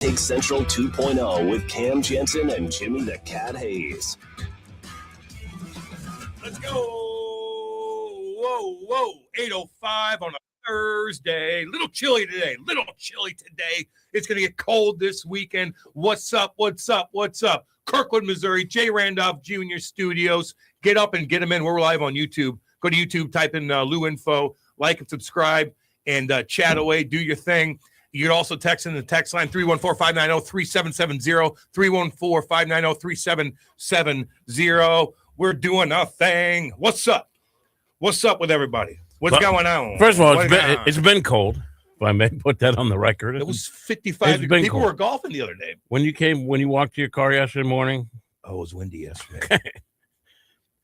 Take Central 2.0 with Cam Janssen and Jimmy the Cat Hayes. Let's go. Whoa. 8:05 on a Thursday. Little chilly today. It's going to get cold this weekend. What's up? Kirkland, Missouri, J. Randolph Jr. Studios. Get up and get them in. We're live on YouTube. Go to YouTube, type in Lou Info, like and subscribe, and chat away. Do your thing. You can also text in the text line 314-590-3770, 314-590-3770. We're doing a thing. What's up? What's up with everybody? What's going on? First of all, it's been cold. If I may put that on the record. It was 55 degrees. People were golfing the other day. When you walked to your car yesterday morning? Oh, it was windy yesterday.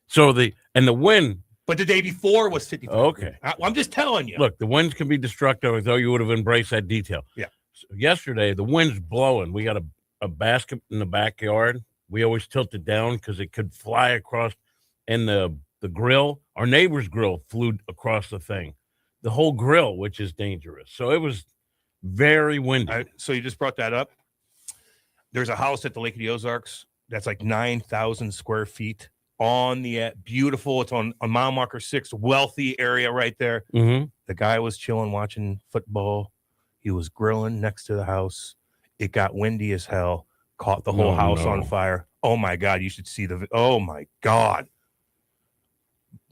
So the wind. But the day before was 55. Okay. I'm just telling you. Look, the winds can be destructive, though you would have embraced that detail. Yeah. So yesterday, the wind's blowing. We got a basket in the backyard. We always tilt it down because it could fly across. And the grill, our neighbor's grill, flew across the thing. The whole grill, which is dangerous. So it was very windy. So you just brought that up. There's a house at the Lake of the Ozarks that's like 9,000 square feet. On the beautiful, it's on mile marker 6, wealthy area right there. Mm-hmm. The guy was chilling, watching football. He was grilling next to the house. It got windy as hell, caught the whole house on fire. Oh my God, you should see oh my God.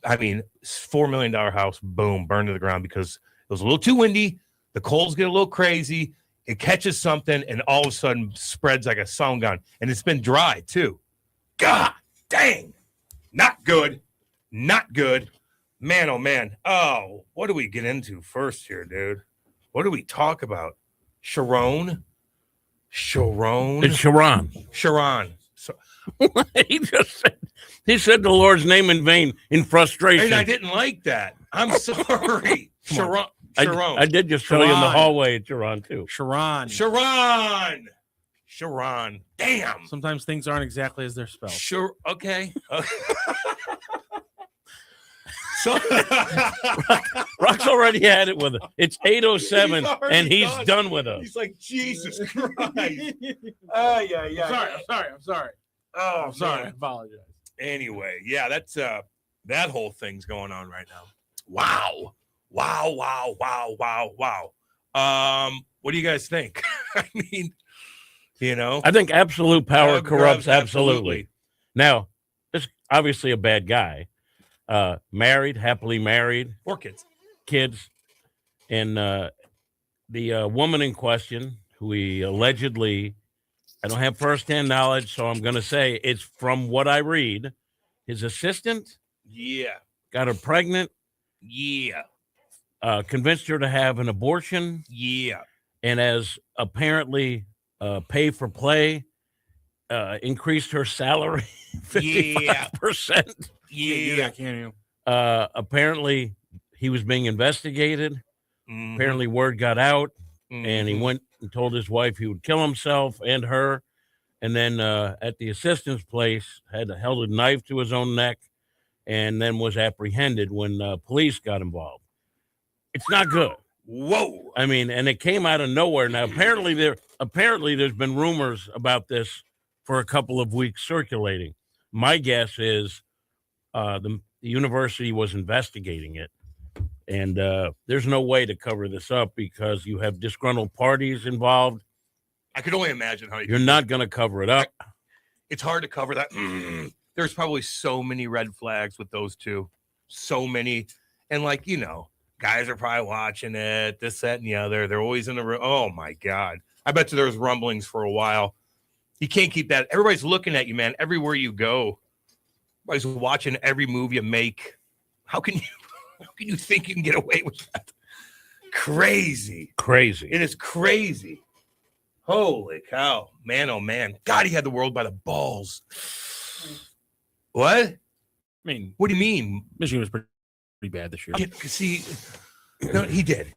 I mean, $4 million house, boom, burned to the ground because it was a little too windy. The coals get a little crazy. It catches something and all of a sudden spreads like a sound gun. And it's been dry too. God dang. Not good. Man, oh, man. Oh, what do we get into first here, dude? What do we talk about? Sherrone? It's Sherrone. So, he said the Lord's name in vain in frustration. and I didn't like that. I'm sorry. Sherrone. I did just tell you in the hallway at Sherrone, too. Sherrone. Damn. Sometimes things aren't exactly as they're spelled. Sure. Okay. So Rock's already had it with us. It's 8:07, and he's done with us. He's like, Jesus Christ. I'm sorry. Oh, I'm sorry. I man. apologize. Anyway, yeah, that's that whole thing's going on right now. Wow. What do you guys think? I mean, I think absolute power corrupts absolutely. Now, this obviously a bad guy. Happily married. 4 kids. And the woman in question, who he allegedly, I don't have firsthand knowledge, so I'm going to say it's from what I read, his assistant. Yeah. Got her pregnant. Yeah. Convinced her to have an abortion. Yeah. And as apparently pay for play, increased her salary 55%. Yeah. Can you? Apparently he was being investigated. Mm-hmm. Apparently word got out, and he went and told his wife he would kill himself and her. And then at the assistant's place, held a knife to his own neck, and then was apprehended when police got involved. It's not good. Whoa. I mean, and it came out of nowhere. Now, apparently there's been rumors about this for a couple of weeks circulating. My guess is the university was investigating it, and there's no way to cover this up because you have disgruntled parties involved. I could only imagine how you're not going to cover it up. It's hard to cover that. There's probably so many red flags with those two. So many. And guys are probably watching it, this, that, and the other. They're always in the room. Oh, my God. I bet you there was rumblings for a while. You can't keep that. Everybody's looking at you, man. Everywhere you go, everybody's watching every move you make. How can you think you can get away with that? Crazy. It is crazy. Holy cow. Man, oh, man. God, he had the world by the balls. What? I mean, what do you mean? Michigan was pretty bad this year. See, no, he did.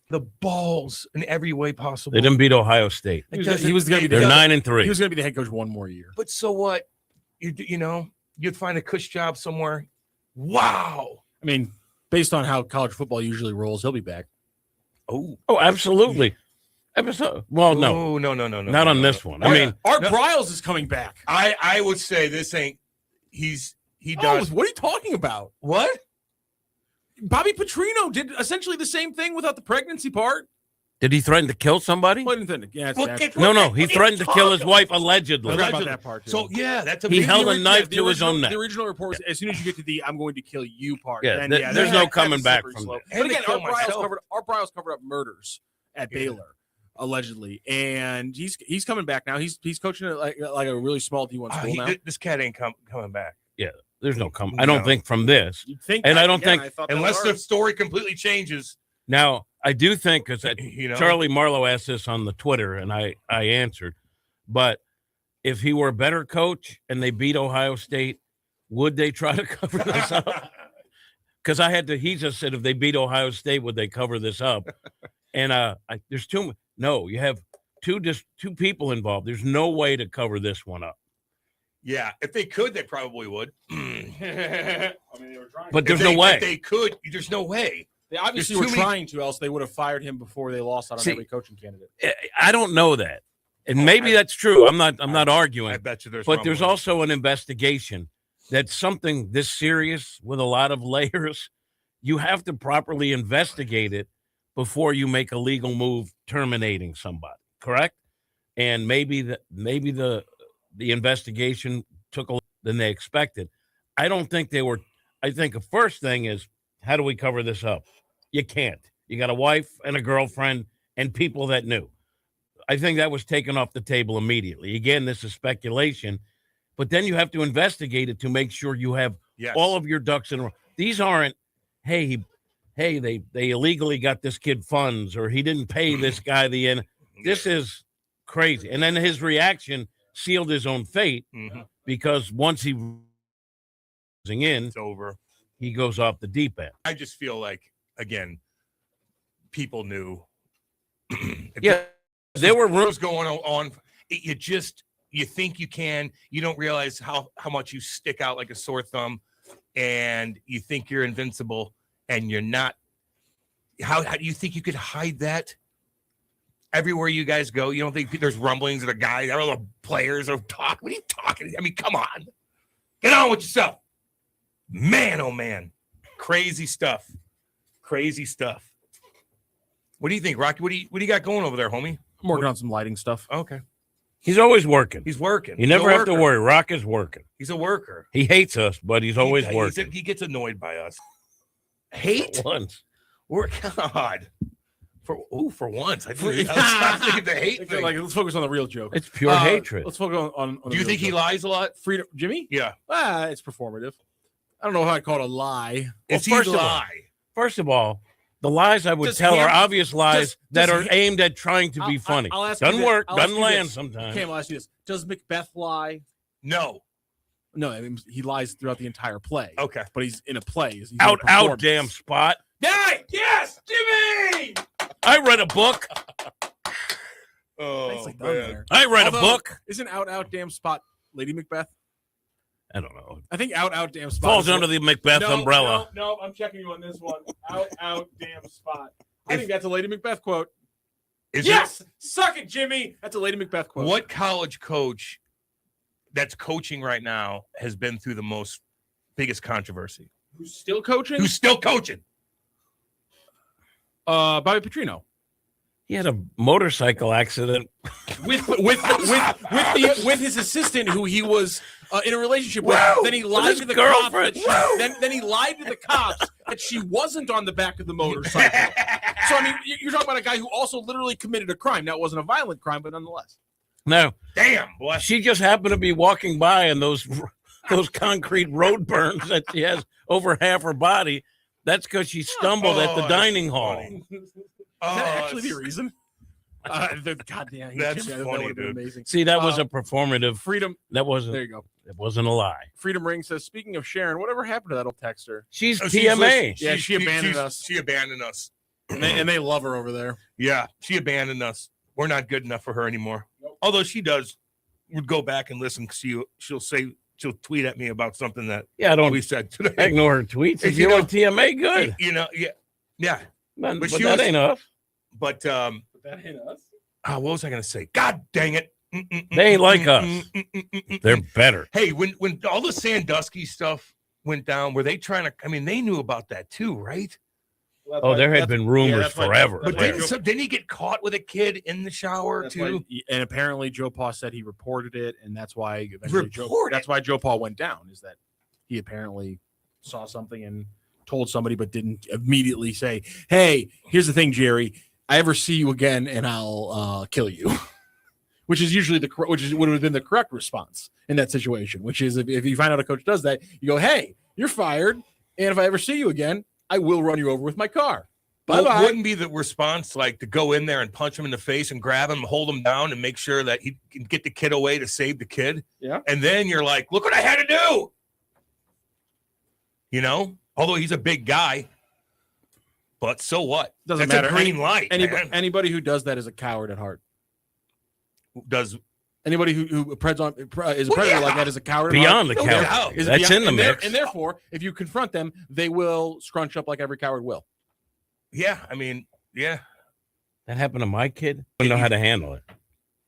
The balls in every way possible. They didn't beat Ohio State. He was going to be. They're 9-3. He was going to be the head coach one more year. But so what? You'd find a cush job somewhere. Wow. I mean, based on how college football usually rolls, he'll be back. Oh, absolutely. episode. Well, no, not on this one. I mean, Art Briles is coming back. I would say this ain't. He does. What are you talking about? What? Bobby Petrino did essentially the same thing without the pregnancy part. did he threaten to kill somebody? Yeah, No. He threatened to kill his wife allegedly. I forgot about that part. Too. So yeah, that's a He big held deal. a knife to his own neck. The original report was, as soon as you get to the "I'm going to kill you" part, Yeah, then, there's no that's coming back slippery from slope. that. But again, And to kill Art Briles covered up murders at Baylor, allegedly, and he's coming back now. He's coaching at like a really small D1 school now. This cat ain't coming back. Yeah, there's no coming. I don't think from this. You'd think, And I don't think- Unless the story completely changes. Now, I do think, because You know? Charlie Marlowe asked this on the Twitter, and I answered, but if he were a better coach and they beat Ohio State, would they try to cover this up? Because he just said if they beat Ohio State, would they cover this up? And there's no, you have two people involved. There's no way to cover this one up. Yeah, if they could, they probably would. I mean, they were trying. But there's no way. If they could, there's no way. They obviously were trying to, else they would have fired him before they lost out on every coaching candidate. I don't know that. And maybe that's true. I'm not arguing. I bet you there's But there's rumblings. also an investigation that's something this serious with a lot of layers. You have to properly investigate it before you make a legal move terminating somebody, correct? And maybe the investigation took a longer than they expected. I don't think they were. I think the first thing is, how do we cover this up? You can't. You got a wife and a girlfriend and people that knew. I think that was taken off the table immediately. Again, this is speculation, but then you have to investigate it to make sure you have all of your ducks in a row. These aren't, hey, they illegally got this kid funds, or he didn't pay this guy the end. This is crazy. And then his reaction sealed his own fate, because once he it's over. He goes off the deep end. I just feel like, again, people knew. There were rumors going on. You think you can. You don't realize how much you stick out like a sore thumb, and you think you're invincible, and you're not. How do you think you could hide that? Everywhere you guys go, you don't think there's rumblings of the guys, all the players are talking. What are you talking? I mean, come on. Get on with yourself. Man, oh man. Crazy stuff. Crazy stuff. What do you think, Rocky? What do you got going over there, homie? I'm working on some lighting stuff. Okay. He's always working. He's working. You never have to worry. Rock is working. He's a worker. He hates us, but he's always working. He gets annoyed by us. Hate? Once. God. For once. I was thinking the hate thing. Like, let's focus on the real joke. It's pure hatred. Let's focus on do you think he lies a lot? Freedom, Jimmy? Yeah. It's performative. I don't know how I'd call it a lie. First of all, the lies I would tell are obvious lies that are aimed at trying to be funny. Doesn't work. Doesn't land sometimes. Okay, I'll ask you this. Does Macbeth lie? No. No, I mean, he lies throughout the entire play. Okay. But he's in a play. He's out, damn spot. Yes, Jimmy! I read a book. Oh, man. I read a book. Isn't out, damn spot Lady Macbeth? I don't know. I think out, damn spot falls under the Macbeth umbrella. No, I'm checking you on this one. Out, damn spot. I think that's a Lady Macbeth quote. Yes! Suck it, Jimmy! That's a Lady Macbeth quote. What college coach that's coaching right now has been through the biggest controversy? Who's still coaching? Bobby Petrino. He had a motorcycle accident with his assistant, who he was in a relationship with. Then he lied to the girlfriend. cops. Then he lied to the cops that she wasn't on the back of the motorcycle. So I mean, you're talking about a guy who also literally committed a crime. Now, it wasn't a violent crime, but nonetheless. No, damn boy. She just happened to be walking by, and those concrete road burns that she has over half her body. That's because she stumbled at the dining hall. Is that actually the reason? Goddamn, that's funny, dude. Amazing. See, that was a performative. Freedom. That wasn't. There you go. It wasn't a lie. Freedom Ring says, speaking of Sharon, whatever happened to that old texter? She's TMA. She abandoned us. She abandoned us. And they love her over there. Yeah, she abandoned us. We're not good enough for her anymore. Nope. Although she would go back and listen. She'll tweet at me about something that we said today. Ignore her tweets. If you're on TMA, good. Yeah. But that ain't us. But that ain't us. what was I going to say? God dang it. They ain't like us. They're better. Hey, when all the Sandusky stuff went down, were they trying to? I mean, they knew about that too, right? There had been rumors forever. But didn't he get caught with a kid in the shower too? And apparently, Joe Paul said he reported it, and that's why Joe Paul went down. Is that he apparently saw something and told somebody, but didn't immediately say, "Hey, here's the thing, Jerry. I ever see you again, and I'll kill you." Which is usually would have been the correct response in that situation. Which is if you find out a coach does that, you go, "Hey, you're fired, and if I ever see you again, I will run you over with my car." Bye-bye. Wouldn't be the response like to go in there and punch him in the face and grab him, hold him down, and make sure that he can get the kid away to save the kid? Yeah. And then you're like, look what I had to do. Although he's a big guy, but so what? Doesn't That's matter. A green light. Anybody who does that is a coward at heart. Does anybody who is a predator like that is a coward beyond at the heart? coward? That's in the mix. And therefore, if you confront them, they will scrunch up like every coward will. Yeah, I mean, yeah. That happened to my kid. I don't know how to handle it.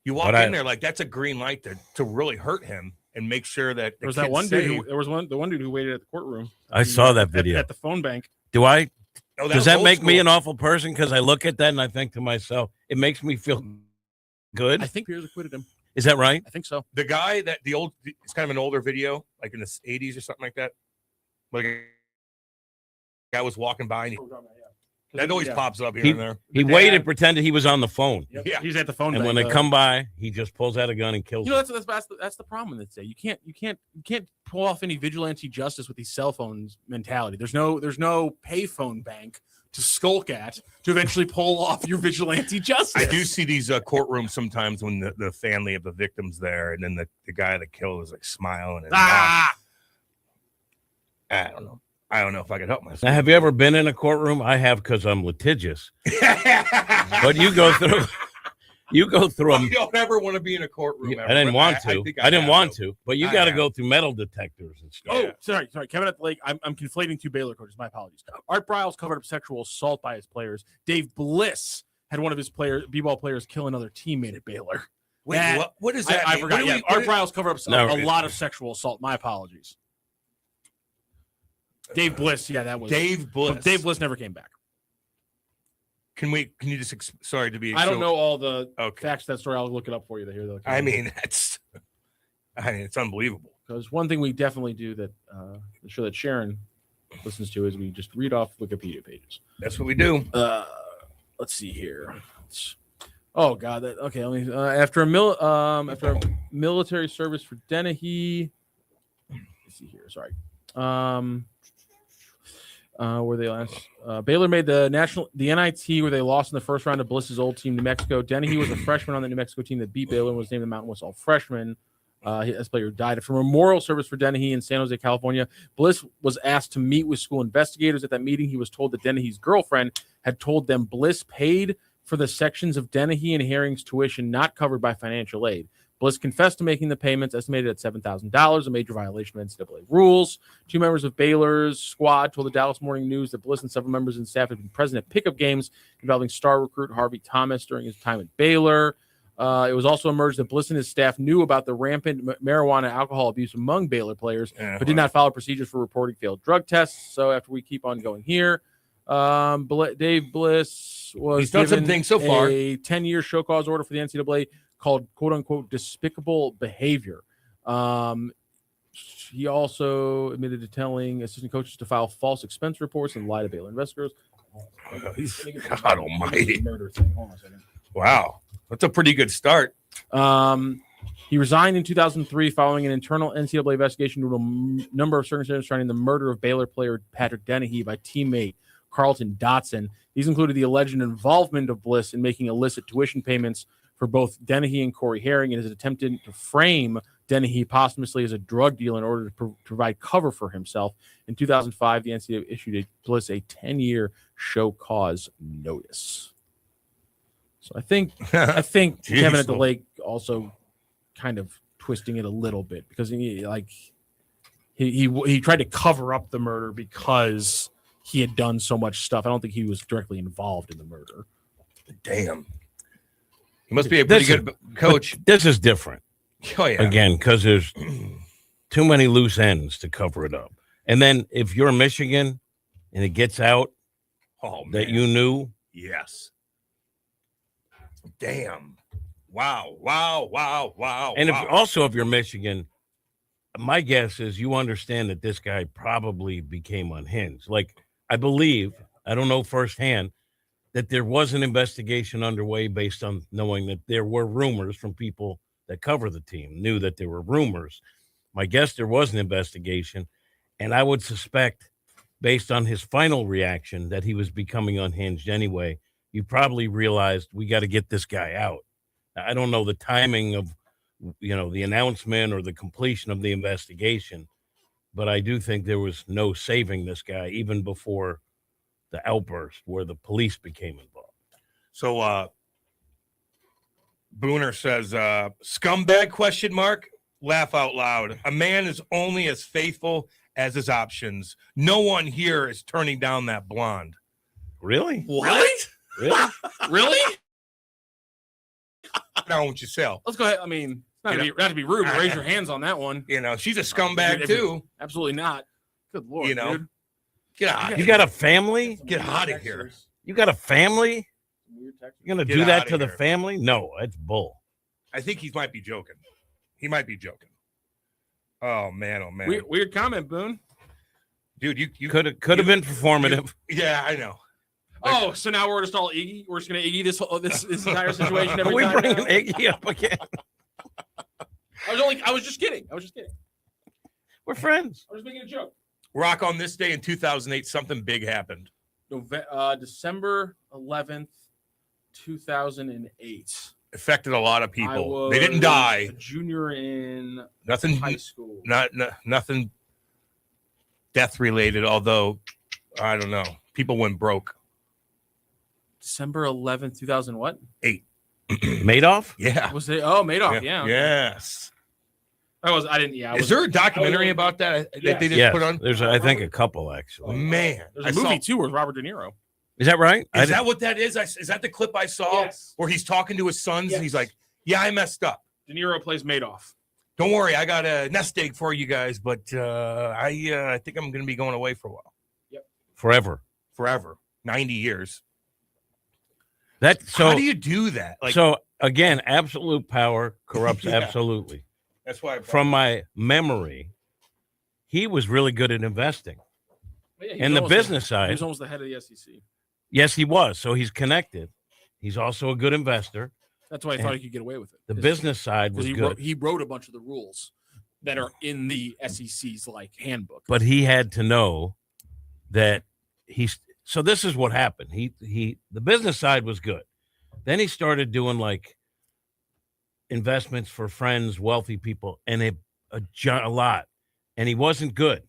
You walk in there like that's a green light to really hurt him and make sure that there was that one dude. The one dude who waited at the courtroom. I saw that video at the phone bank. Does that make me an awful person? Because I look at that and I think to myself, it makes me feel good. I think Pierce acquitted him. Is that right? I think so. The guy it's kind of an older video, like in the 80s or something like that. Like a guy was walking by and that always pops up here and there. He waited, pretended he was on the phone. Yep. Yeah, he's at the phone. And when they come by, he just pulls out a gun and kills. That's the problem with it. You can't pull off any vigilante justice with these cell phones mentality. There's no payphone bank to skulk at to eventually pull off your vigilante justice. I do see these courtrooms sometimes when the family of the victim's there, and then the guy that killed is like smiling. And, I don't know if I could help myself. Now, have you ever been in a courtroom? I have because I'm litigious. But you go through them. You don't ever want to be in a courtroom. I didn't want to, but you got to go through metal detectors and stuff. Oh, sorry. Kevin at the Lake. I'm conflating two Baylor coaches. My apologies. Art Briles covered up sexual assault by his players. Dave Bliss had one of his b-ball players kill another teammate at Baylor. Wait, what is that? I forgot. Art Briles covered up a lot of sexual assault. My apologies. Dave Bliss, that was Dave Bliss. Dave Bliss never came back. Can you just sorry to be? I don't know all the facts of that story. I'll look it up for you. Though. It's unbelievable. Because one thing we definitely do that the show that Sharon listens to is we just read off Wikipedia pages. That's what we do. Let's see here. Oh God. Okay. Let me. After a military service for Dennehy. Let's see here. Sorry. Where they last Baylor made the NIT where they lost in the first round of Bliss's old team, New Mexico. Dennehy was a freshman on the New Mexico team that beat Baylor and was named the Mountain West All-Freshman. This player died after a memorial service for Dennehy in San Jose, California. Bliss was asked to meet with school investigators. At that meeting, he was told that Dennehy's girlfriend had told them Bliss paid for the sections of Dennehy and Herring's tuition not covered by financial aid. Bliss confessed to making the payments, estimated at $7,000, a major violation of NCAA rules. 2 members of Baylor's squad told the Dallas Morning News that Bliss and several members of the staff had been present at pickup games involving star recruit Harvey Thomas during his time at Baylor. It was also emerged that Bliss and his staff knew about the rampant marijuana and alcohol abuse among Baylor players, but did not follow procedures for reporting failed drug tests. So after we keep on going here, Dave Bliss was done some things so far. A 10-year show cause order for the NCAA called quote-unquote despicable behavior. He also admitted to telling assistant coaches to file false expense reports and lie to Baylor investigators. God almighty. Murder thing. Hold on a second. Wow. That's a pretty good start. He resigned in 2003 following an internal NCAA investigation due to a number of circumstances surrounding the murder of Baylor player Patrick Dennehy by teammate Carlton Dotson. These included the alleged involvement of Bliss in making illicit tuition payments for both Dennehy and Corey Herring, and his attempt to frame Dennehy posthumously as a drug dealer in order to provide cover for himself. In 2005, the NCAA issued Bliss a 10-year show cause notice. So I think Kevin at the Lake also kind of twisting it a little bit because he tried to cover up the murder because he had done so much stuff. I don't think he was directly involved in the murder. Damn. He must be a pretty good coach. This is different. Oh, yeah. Again, because there's too many loose ends to cover it up. And then if you're Michigan and it gets out that you knew. Yes. Damn. Wow. And if you're Michigan, my guess is you understand that this guy probably became unhinged. Like, I believe, I don't know firsthand, that there was an investigation underway based on knowing that there were rumors from people that cover the team, knew that there were rumors. My guess, there was an investigation, and I would suspect, based on his final reaction, that he was becoming unhinged anyway. You probably realized we got to get this guy out. I don't know the timing of, the announcement or the completion of the investigation, but I do think there was no saving this guy even before the outburst where the police became involved. So Booner says, scumbag ? Laugh out loud. A man is only as faithful as his options. No one here is turning down that blonde. Really? What? Really? Really? Don't you sell? Let's go ahead. I mean, not to be rude, but raise your hands on that one. She's a scumbag too. Absolutely not. Good Lord, dude. Get out. You got a family? Get out of here. You got a family? You're going to do that to the family? No, it's bull. I think he might be joking. Oh, man. Weird comment, Boone. Dude, you could have been performative. Yeah, I know. Oh, so now we're just all Iggy. We're just gonna Iggy this entire situation. Are we bringing Iggy up again? I was just kidding. We're friends. I was making a joke. Rock, on this day in 2008, something big happened. December 11th, 2008. Affected a lot of people. They didn't die. A junior in high school. Nothing death related. Although I don't know, people went broke. December 11th, 2000 what? 8. Madoff? Yeah. Was it? Oh, Madoff. Yeah. Okay. Yes. I didn't. Yeah. Is there a documentary about that they just put on? There's, I think, a couple actually. Man, there's a movie too with Robert De Niro. Is that right? Is that what that is? Is that the clip I saw where he's talking to his sons and he's like, "Yeah, I messed up." De Niro plays Madoff. Don't worry, I got a nest egg for you guys, but I think I'm going to be going away for a while. Yep. Forever. 90 years. How do you do that? So again, absolute power corrupts absolutely. That's why from my memory, he was really good at investing. And the business side. He was almost the head of the SEC. Yes, he was. So he's connected. He's also a good investor. That's why I thought he could get away with it. The business side was good. He wrote a bunch of the rules that are in the SEC's handbook. But he had to know that so this is what happened. The business side was good. Then he started doing investments for friends, wealthy people, and a lot. And he wasn't good.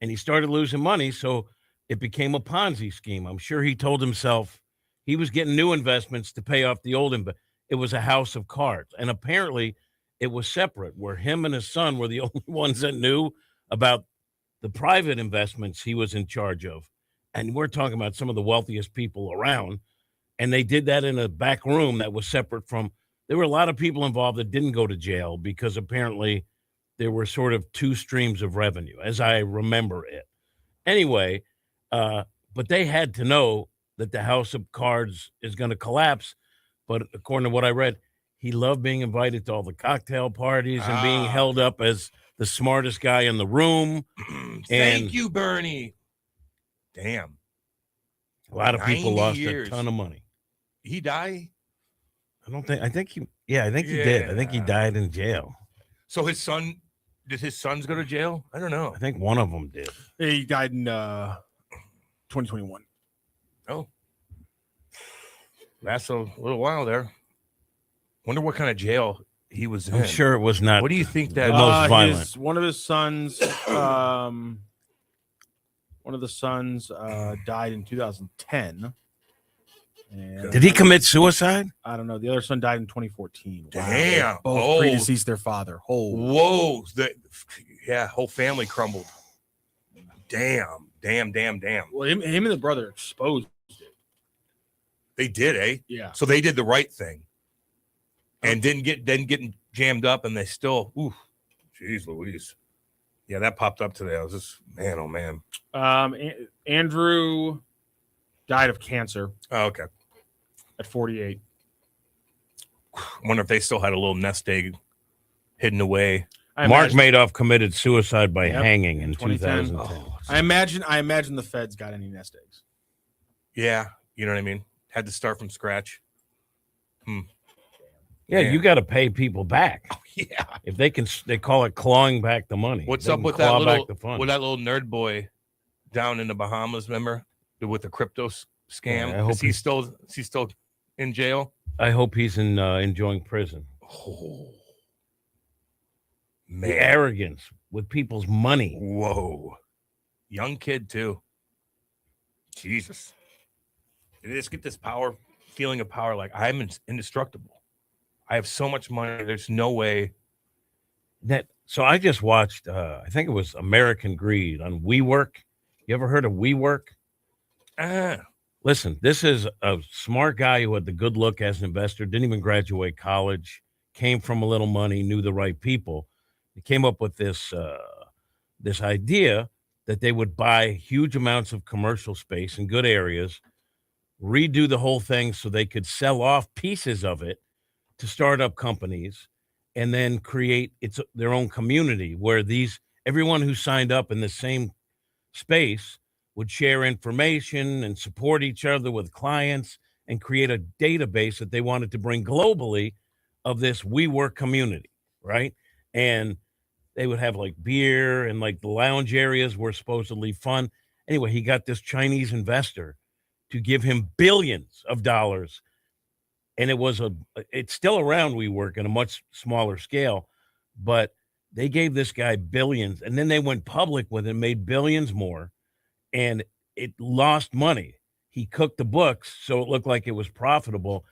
And he started losing money, so it became a Ponzi scheme. I'm sure he told himself he was getting new investments to pay off the old. It was a house of cards. And apparently it was separate, where him and his son were the only ones that knew about the private investments he was in charge of. And we're talking about some of the wealthiest people around. And they did that in a back room that was separate from. There were a lot of people involved that didn't go to jail because apparently there were sort of two streams of revenue, as I remember it. Anyway, but they had to know that the house of cards is going to collapse. But according to what I read, he loved being invited to all the cocktail parties and being held up as the smartest guy in the room. Thank you, Bernie. Damn. A lot of people lost a ton of money. He died? I think he did. I think he died in jail. So did his sons go to jail? I don't know. I think one of them did. He died in 2021. Oh. That's a little while there. Wonder what kind of jail he was in. I'm sure it was not. What do you think that most violent? One of his sons died in 2010. And did he commit suicide? I don't know. The other son died in 2014. Damn. Wow. Both predeceased their father. Whoa. Whole family crumbled. Damn. Well, him and the brother exposed it. They did, eh? Yeah. So they did the right thing. and didn't get jammed up, and they still, jeez Louise. Yeah, that popped up today. I was just, man, oh man. Andrew died of cancer. Oh, okay. At 48. I wonder if they still had a little nest egg hidden away. Mark Madoff committed suicide by hanging in 2010. 2010. Oh, I imagine the feds got any nest eggs. Yeah, you know what I mean? Had to start from scratch. Yeah, you got to pay people back. Oh, yeah. If they call it clawing back the money. What's up with that little nerd boy down in the Bahamas, remember? With the crypto scam. Yeah, is he still in jail? I hope he's enjoying prison. Oh, man. The arrogance with people's money. Whoa. Young kid, too. Jesus. They just get this feeling of power, like I'm indestructible. I have so much money. There's no way. So I just watched, I think it was American Greed on WeWork. You ever heard of WeWork? Listen, this is a smart guy who had the good look as an investor, didn't even graduate college, came from a little money, knew the right people. He came up with this idea that they would buy huge amounts of commercial space in good areas, redo the whole thing so they could sell off pieces of it to startup companies, and then create their own community where everyone who signed up in the same space would share information and support each other with clients and create a database that they wanted to bring globally of this WeWork community, right? And they would have like beer, and like the lounge areas were supposedly fun. Anyway, he got this Chinese investor to give him billions of dollars. And it's still around WeWork in a much smaller scale, but they gave this guy billions, and then they went public with it, made billions more, and it lost money. He cooked the books so it looked like it was profitable,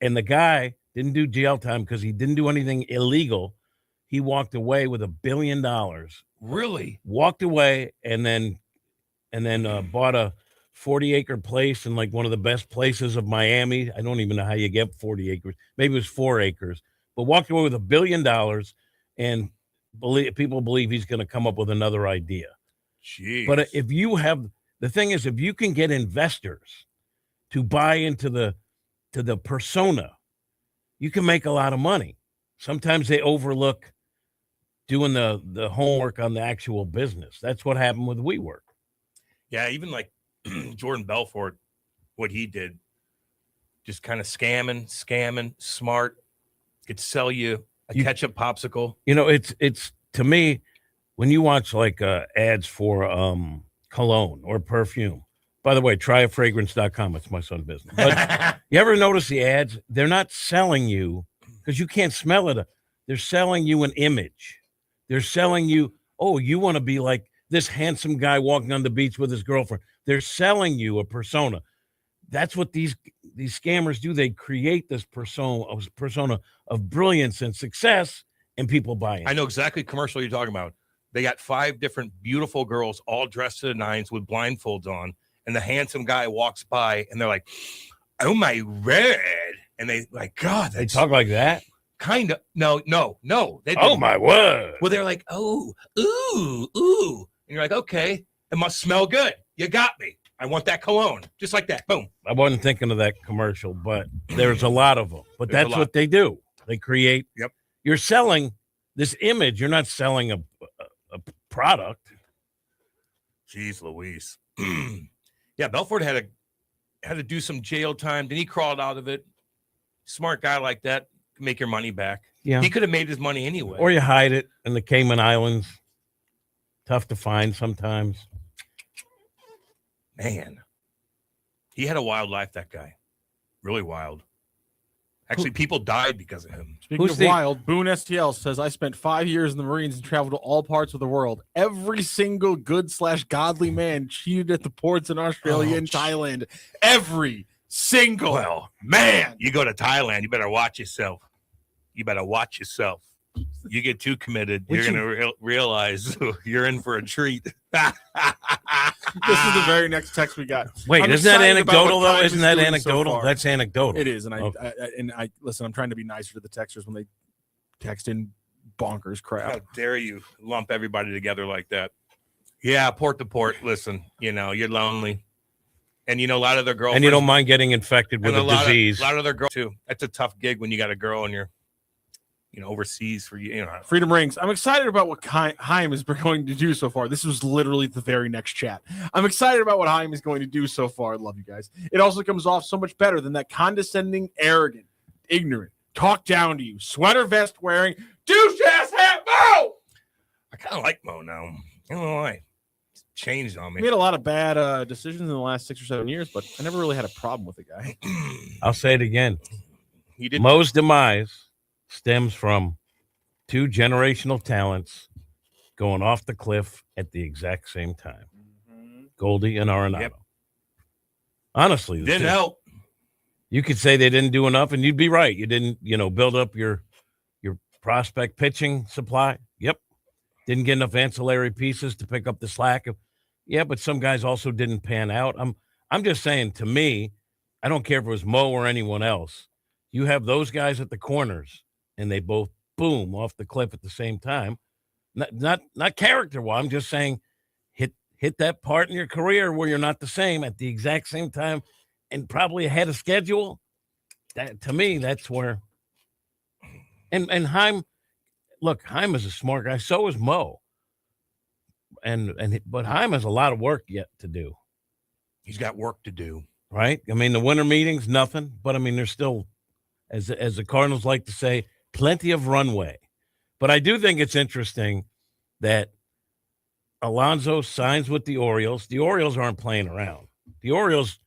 and the guy didn't do jail time because he didn't do anything illegal. He walked away with $1 billion. Really? Walked away and then bought a 40-acre place in like one of the best places of Miami. I don't even know how you get 40 acres. Maybe it was 4 acres, but walked away with $1 billion, and people believe he's going to come up with another idea. Jeez. But if you can get investors to buy into the persona, you can make a lot of money. Sometimes they overlook doing the homework on the actual business. That's what happened with WeWork. Yeah, even like Jordan Belfort, what he did, just kind of scamming, smart, could sell you a ketchup popsicle. You know, it's to me, when you watch like ads for cologne or perfume. By the way, tryafragrance.com. It's my son's business. But you ever notice the ads? They're not selling you because you can't smell it. They're selling you an image. They're selling you, you want to be like this handsome guy walking on the beach with his girlfriend. They're selling you a persona. That's what these scammers do. They create this persona of brilliance and success, and people buy it. I know exactly the commercial you're talking about. They got 5 different beautiful girls all dressed to the nines with blindfolds on, and the handsome guy walks by, and they're like, "Oh my word!" And they like, God, they talk like that. Kind of. No. Oh my word! Well, they're like, "Oh, ooh, and you're like, "Okay, it must smell good. You got me. I want that cologne, just like that." Boom. I wasn't thinking of that commercial, but there's a lot of them. But that's what they do. They create. Yep. You're selling this image. You're not selling a product. Jeez Louise. Yeah, Belfort had to do some jail time. Then he crawled out of it. Smart guy like that can make your money back. Yeah. He could have made his money anyway. Or you hide it in the Cayman Islands. Tough to find sometimes. Man. He had a wild life, that guy. Really wild. Actually, people died because of him. Speaking of wild, Boone STL says, I spent 5 years in the Marines and traveled to all parts of the world. Every single good/godly man cheated at the ports in Australia and Thailand. Every single man. You go to Thailand, you better watch yourself. You get too committed, you're going to realize you're in for a treat. This is the very next text we got. Wait, I'm isn't that excited about anecdotal what though? Keim Isn't is that doing so anecdotal? far. That's anecdotal. It is, and Okay. I listen. I'm trying to be nicer to the texters when they text in bonkers crap. How dare you lump everybody together like that? Yeah, port to port. Listen, you're lonely, and a lot of their girlfriends, And you don't mind getting infected with and a disease. A lot of their girls too. That's a tough gig when you got a girl and you're, overseas for Freedom rings. I'm excited about what Keim is going to do so far. This was literally the very next chat. I'm excited about what Keim is going to do so far. I love you guys. It also comes off so much better than that condescending, arrogant, ignorant, talk down to you, sweater vest wearing, douche ass hat Mo. I kind of like Mo now. I don't know why. It's changed on We me. had a lot of bad decisions in the last 6 or 7 years, but I never really had a problem with the guy. I'll say it again. He did. Mo's demise stems from two generational talents going off the cliff at the exact same time. Goldie and Arenado. Yep. Honestly, the Didn't two. help. You could say they didn't do enough, and you'd be right. You didn't, build up your prospect pitching supply. Yep. Didn't get enough ancillary pieces to pick up the slack. Yeah, but some guys also didn't pan out. I'm just saying, to me, I don't care if it was Mo or anyone else. You have those guys at the corners, and they both boom off the cliff at the same time. Not character-wise. I'm just saying, hit that part in your career where you're not the same at the exact same time, and probably ahead of schedule. That, to me, that's where. And Keim, look, Keim is a smart guy. So is Mo. But Keim has a lot of work yet to do. He's got work to do. Right? I mean, the winter meetings, nothing. But I mean, there's still, as the Cardinals like to say, plenty of runway. But I do think it's interesting that Alonso signs with the Orioles. The Orioles aren't playing around. The Orioles,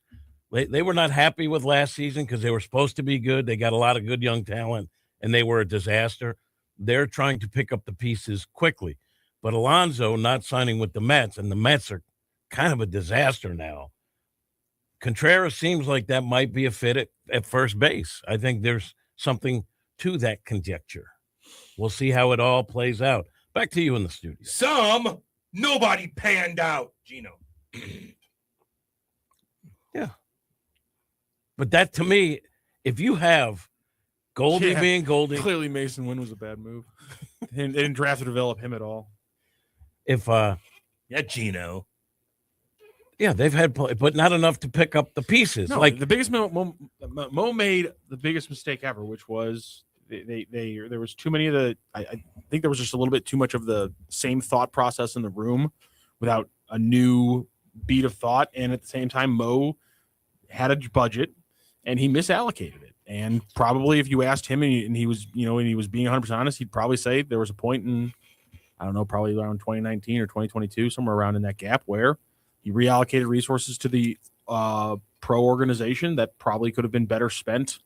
they were not happy with last season because they were supposed to be good. They got a lot of good young talent, and they were a disaster. They're trying to pick up the pieces quickly. But Alonso not signing with the Mets, and the Mets are kind of a disaster now. Contreras seems like that might be a fit at first base. I think there's something to that conjecture. We'll see how it all plays out. Back to you in the studio. Nobody panned out, Gino. Yeah. But that, to me, if you have Goldie being Goldie. Clearly Mason Wynn was a bad move. They didn't draft or develop him at all. If Gino. Yeah, they've had play, but not enough to pick up the pieces. No, like the biggest Mo made the biggest mistake ever, which was there was too many of the. I think there was just a little bit too much of the same thought process in the room, without a new beat of thought. And at the same time, Mo had a budget, and he misallocated it. And probably, if you asked him, and he was being 100% honest, he'd probably say there was a point in, I don't know, probably around 2019 or 2022, somewhere around in that gap, where he reallocated resources to the pro organization that probably could have been better spent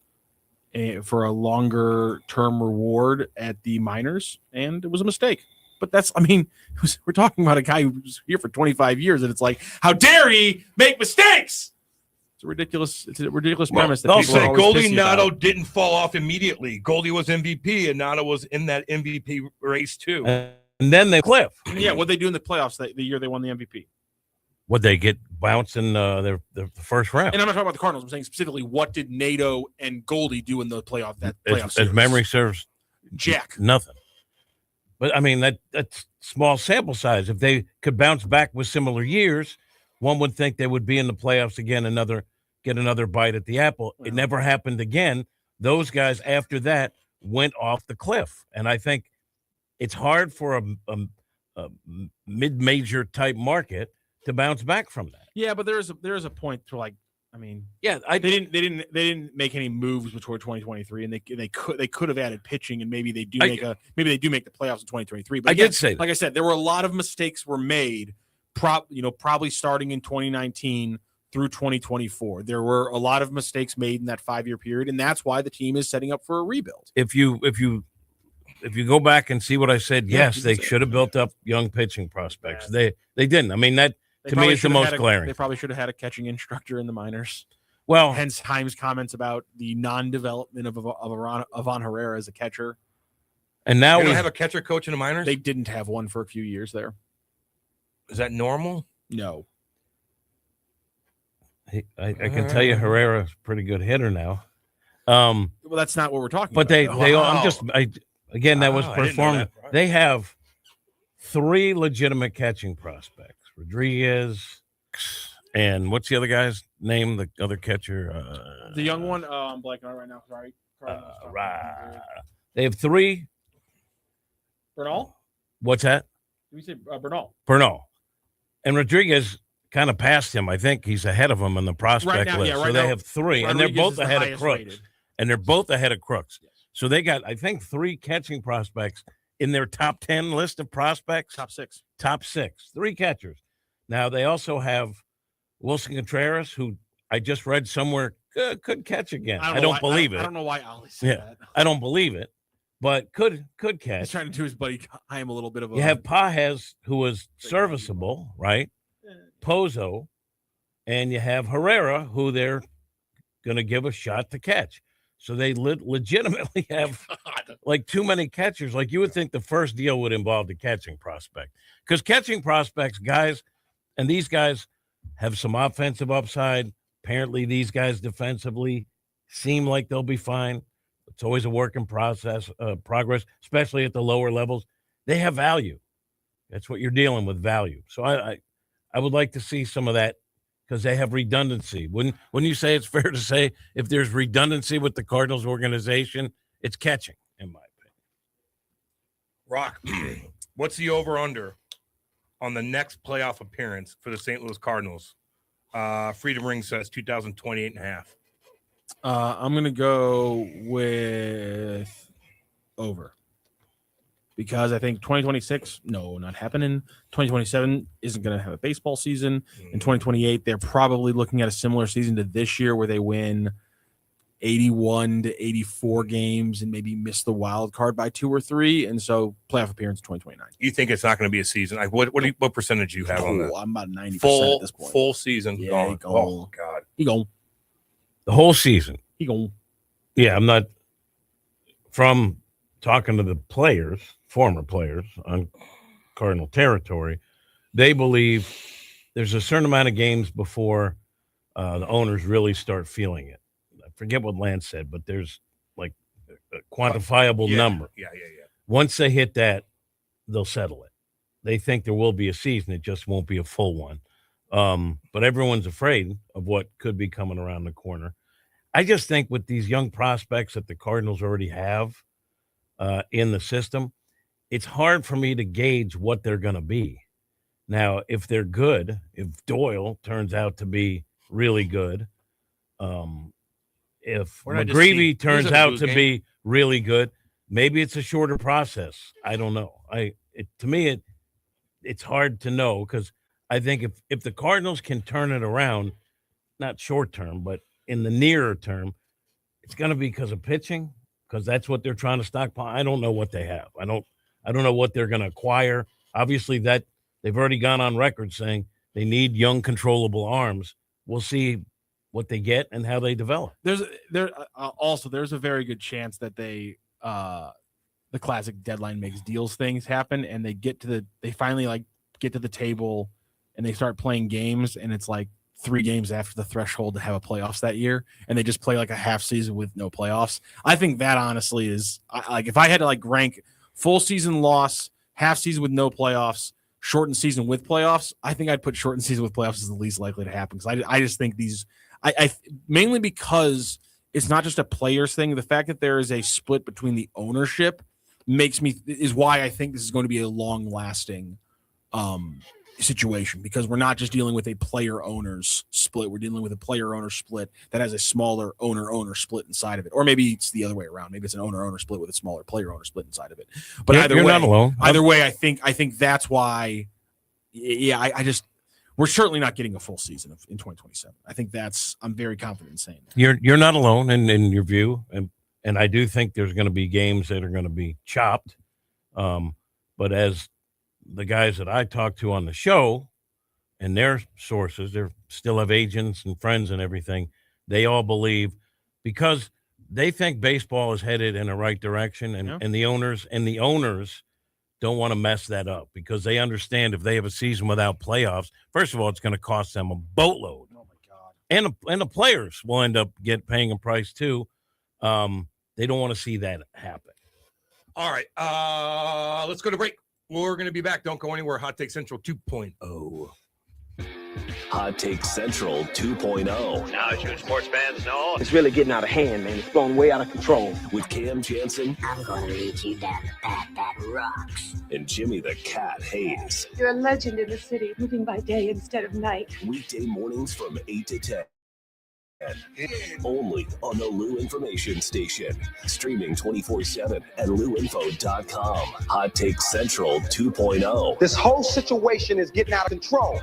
for a longer term reward at the minors, and it was a mistake. But we're talking about a guy who was here for 25 years, and it's like, how dare he make mistakes? It's a ridiculous premise. They'll people are say always Goldie pissy Nato about. didn't fall off immediately. Goldie was MVP, and Nato was in that MVP race too. and then they cliff. Yeah, what they do in the playoffs the year they won the MVP. Would they get bounced in their first round? And I'm not talking about the Cardinals. I'm saying specifically, what did Nato and Goldie do in the playoff As series? memory serves, Jack. nothing. But I mean, that's small sample size. If they could bounce back with similar years, one would think they would be in the playoffs again, get another bite at the apple. It never happened again. Those guys after that went off the cliff, and I think it's hard for a mid-major type market to bounce back from that. Yeah, but there is a point to, like, I mean, Yeah, they didn't make any moves before 2023, and they could have added pitching, and maybe they do make the playoffs in 2023. But I again, did say that. like I said, there were a lot of mistakes were made, probably starting in 2019 through 2024. There were a lot of mistakes made in that 5-year period, and that's why the team is setting up for a rebuild. If you go back and see what I said, yes, they should have built up young pitching prospects. They didn't. I mean, that to me is the most glaring. They probably should have had a catching instructor in the minors. Well, Hence Keim's comments about the non-development of Ivan Herrera as a catcher. and now They we don't have a catcher coach in the minors. They didn't have one for a few years there. Is that normal? No. I can tell you Herrera's a pretty good hitter now. Well, that's not what we're talking But about. they all, again, that was Wow, I didn't know performance. that. They have 3 legitimate catching prospects: Rodriguez, and what's the other guy's name? The other catcher, the young one. I'm blanking on it right now. Sorry. They have 3. Bernal? What's that? Did we say Bernal? Bernal. And Rodriguez kind of passed him. I think he's ahead of him on the prospect list. So they have 3, and they're both ahead of Crooks. And they're both ahead of Crooks. Yes. So they got, I think, 3 catching prospects in their top 10 list of prospects. Top 6. 3 catchers. Now, they also have Wilson Contreras, who I just read somewhere could catch again. I don't believe it. I don't know why Ollie said that. I don't believe it, but could catch. He's trying to do his buddy. I am a little bit of a. You have Pajes, who was serviceable, right? Pozo, and you have Herrera, who they're going to give a shot to catch. So they legitimately have like too many catchers. Like you would think the first deal would involve the catching prospect, because catching prospects, guys, and these guys have some offensive upside. Apparently, these guys defensively seem like they'll be fine. It's always a work in progress, especially at the lower levels. They have value. That's what you're dealing with, value. So I would like to see some of that, because they have redundancy. When you say it's fair to say if there's redundancy with the Cardinals organization, it's catching, in my opinion. Rock, what's the over-under on the next playoff appearance for the St. Louis Cardinals? Freedom Ring says 2028.5. I'm going to go with over. Because I think 2026, no, not happening. 2027 isn't going to have a baseball season. In 2028, they're probably looking at a similar season to this year, where they win 81 to 84 games and maybe miss the wild card by 2 or 3. And so playoff appearance in 2029. You think it's not going to be a season? Like what percentage do you have on that? I'm about 90% at this point. Full season. Yeah, gone. Oh, God. He gone. The whole season. He gone. Yeah, I'm not, from talking to the players, former players on Cardinal territory, they believe there's a certain amount of games before the owners really start feeling it. I forget what Lance said, but there's like a quantifiable number. Yeah. Once they hit that, they'll settle it. They think there will be a season. It just won't be a full one. But everyone's afraid of what could be coming around the corner. I just think with these young prospects that the Cardinals already have in the system, it's hard for me to gauge what they're going to be. Now, if they're good, if Doyle turns out to be really good, if McGreevy turns out to be really good, maybe it's a shorter process. I don't know. To me, it's hard to know, because I think if the Cardinals can turn it around, not short term, but in the nearer term, it's going to be because of pitching, because that's what they're trying to stockpile. I don't know what they have. I don't know what they're going to acquire. Obviously, that they've already gone on record saying they need young, controllable arms. We'll see what they get and how they develop. There's a very good chance that the classic deadline makes deals things happen, and they finally get to the table and they start playing games, and it's like 3 games after the threshold to have a playoffs that year, and they just play like a half season with no playoffs. I think that honestly is like, if I had to rank full season loss, half season with no playoffs, shortened season with playoffs, I think I'd put shortened season with playoffs as the least likely to happen, because I just think these I mainly because it's not just a players thing. The fact that there is a split between the ownership is why I think this is going to be a long lasting situation, because we're not just dealing with a player owners split. We're dealing with a player owner split that has a smaller owner split inside of it. Or maybe it's the other way around. Maybe it's an owner split with a smaller player owner split inside of it. But you're not alone. Either way, I think that's why. Yeah, we're certainly not getting a full season in 2027. I think I'm very confident in saying that. You're not alone in your view, and I do think there's going to be games that are going to be chopped. But as the guys that I talk to on the show and their sources, they still have agents and friends and everything, they all believe, because they think baseball is headed in the right direction, and the owners don't want to mess that up, because they understand if they have a season without playoffs, first of all, it's going to cost them a boatload And the players will end up paying a price too. They don't want to see that happen. All right, let's go to break. We're going to be back. Don't go anywhere. Hot Take Central 2.0. Hot Take Central 2.0. Now, as you sports fans know, it's really getting out of hand, man. It's blown way out of control. With Cam Janssen. I'm going to lead you down the path that rocks. And Jimmy the Cat Hayes. You're a legend in the city, moving by day instead of night. Weekday mornings from 8 to 10. Only on the Lou Information Station. Streaming 24/7 at louinfo.com. Hot Take Central 2.0. This whole situation is getting out of control.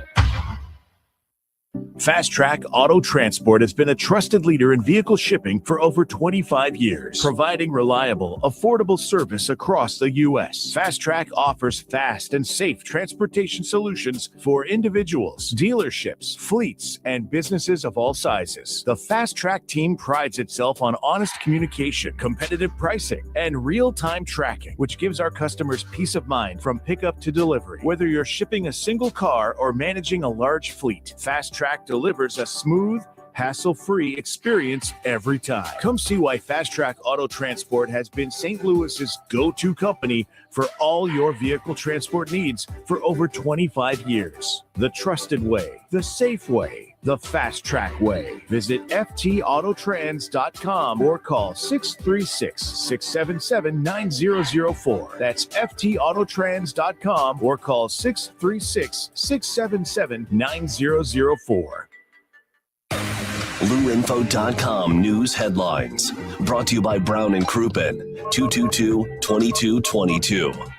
Fast Track Auto Transport has been a trusted leader in vehicle shipping for over 25 years, providing reliable, affordable service across the U.S. Fast Track offers fast and safe transportation solutions for individuals, dealerships, fleets, and businesses of all sizes. The Fast Track team prides itself on honest communication, competitive pricing, and real-time tracking, which gives our customers peace of mind from pickup to delivery. Whether you're shipping a single car or managing a large fleet, Fast Track delivers a smooth, hassle-free experience every time. Come see why Fast Track Auto Transport has been St. Louis's go-to company for all your vehicle transport needs for over 25 years. The trusted way, the safe way, the Fast Track way. Visit ftautotrans.com or call 636-677-9004. That's ftautotrans.com or call 636-677-9004. LouInfo.com news headlines. Brought to you by Brown and Crouppen. 222-2222.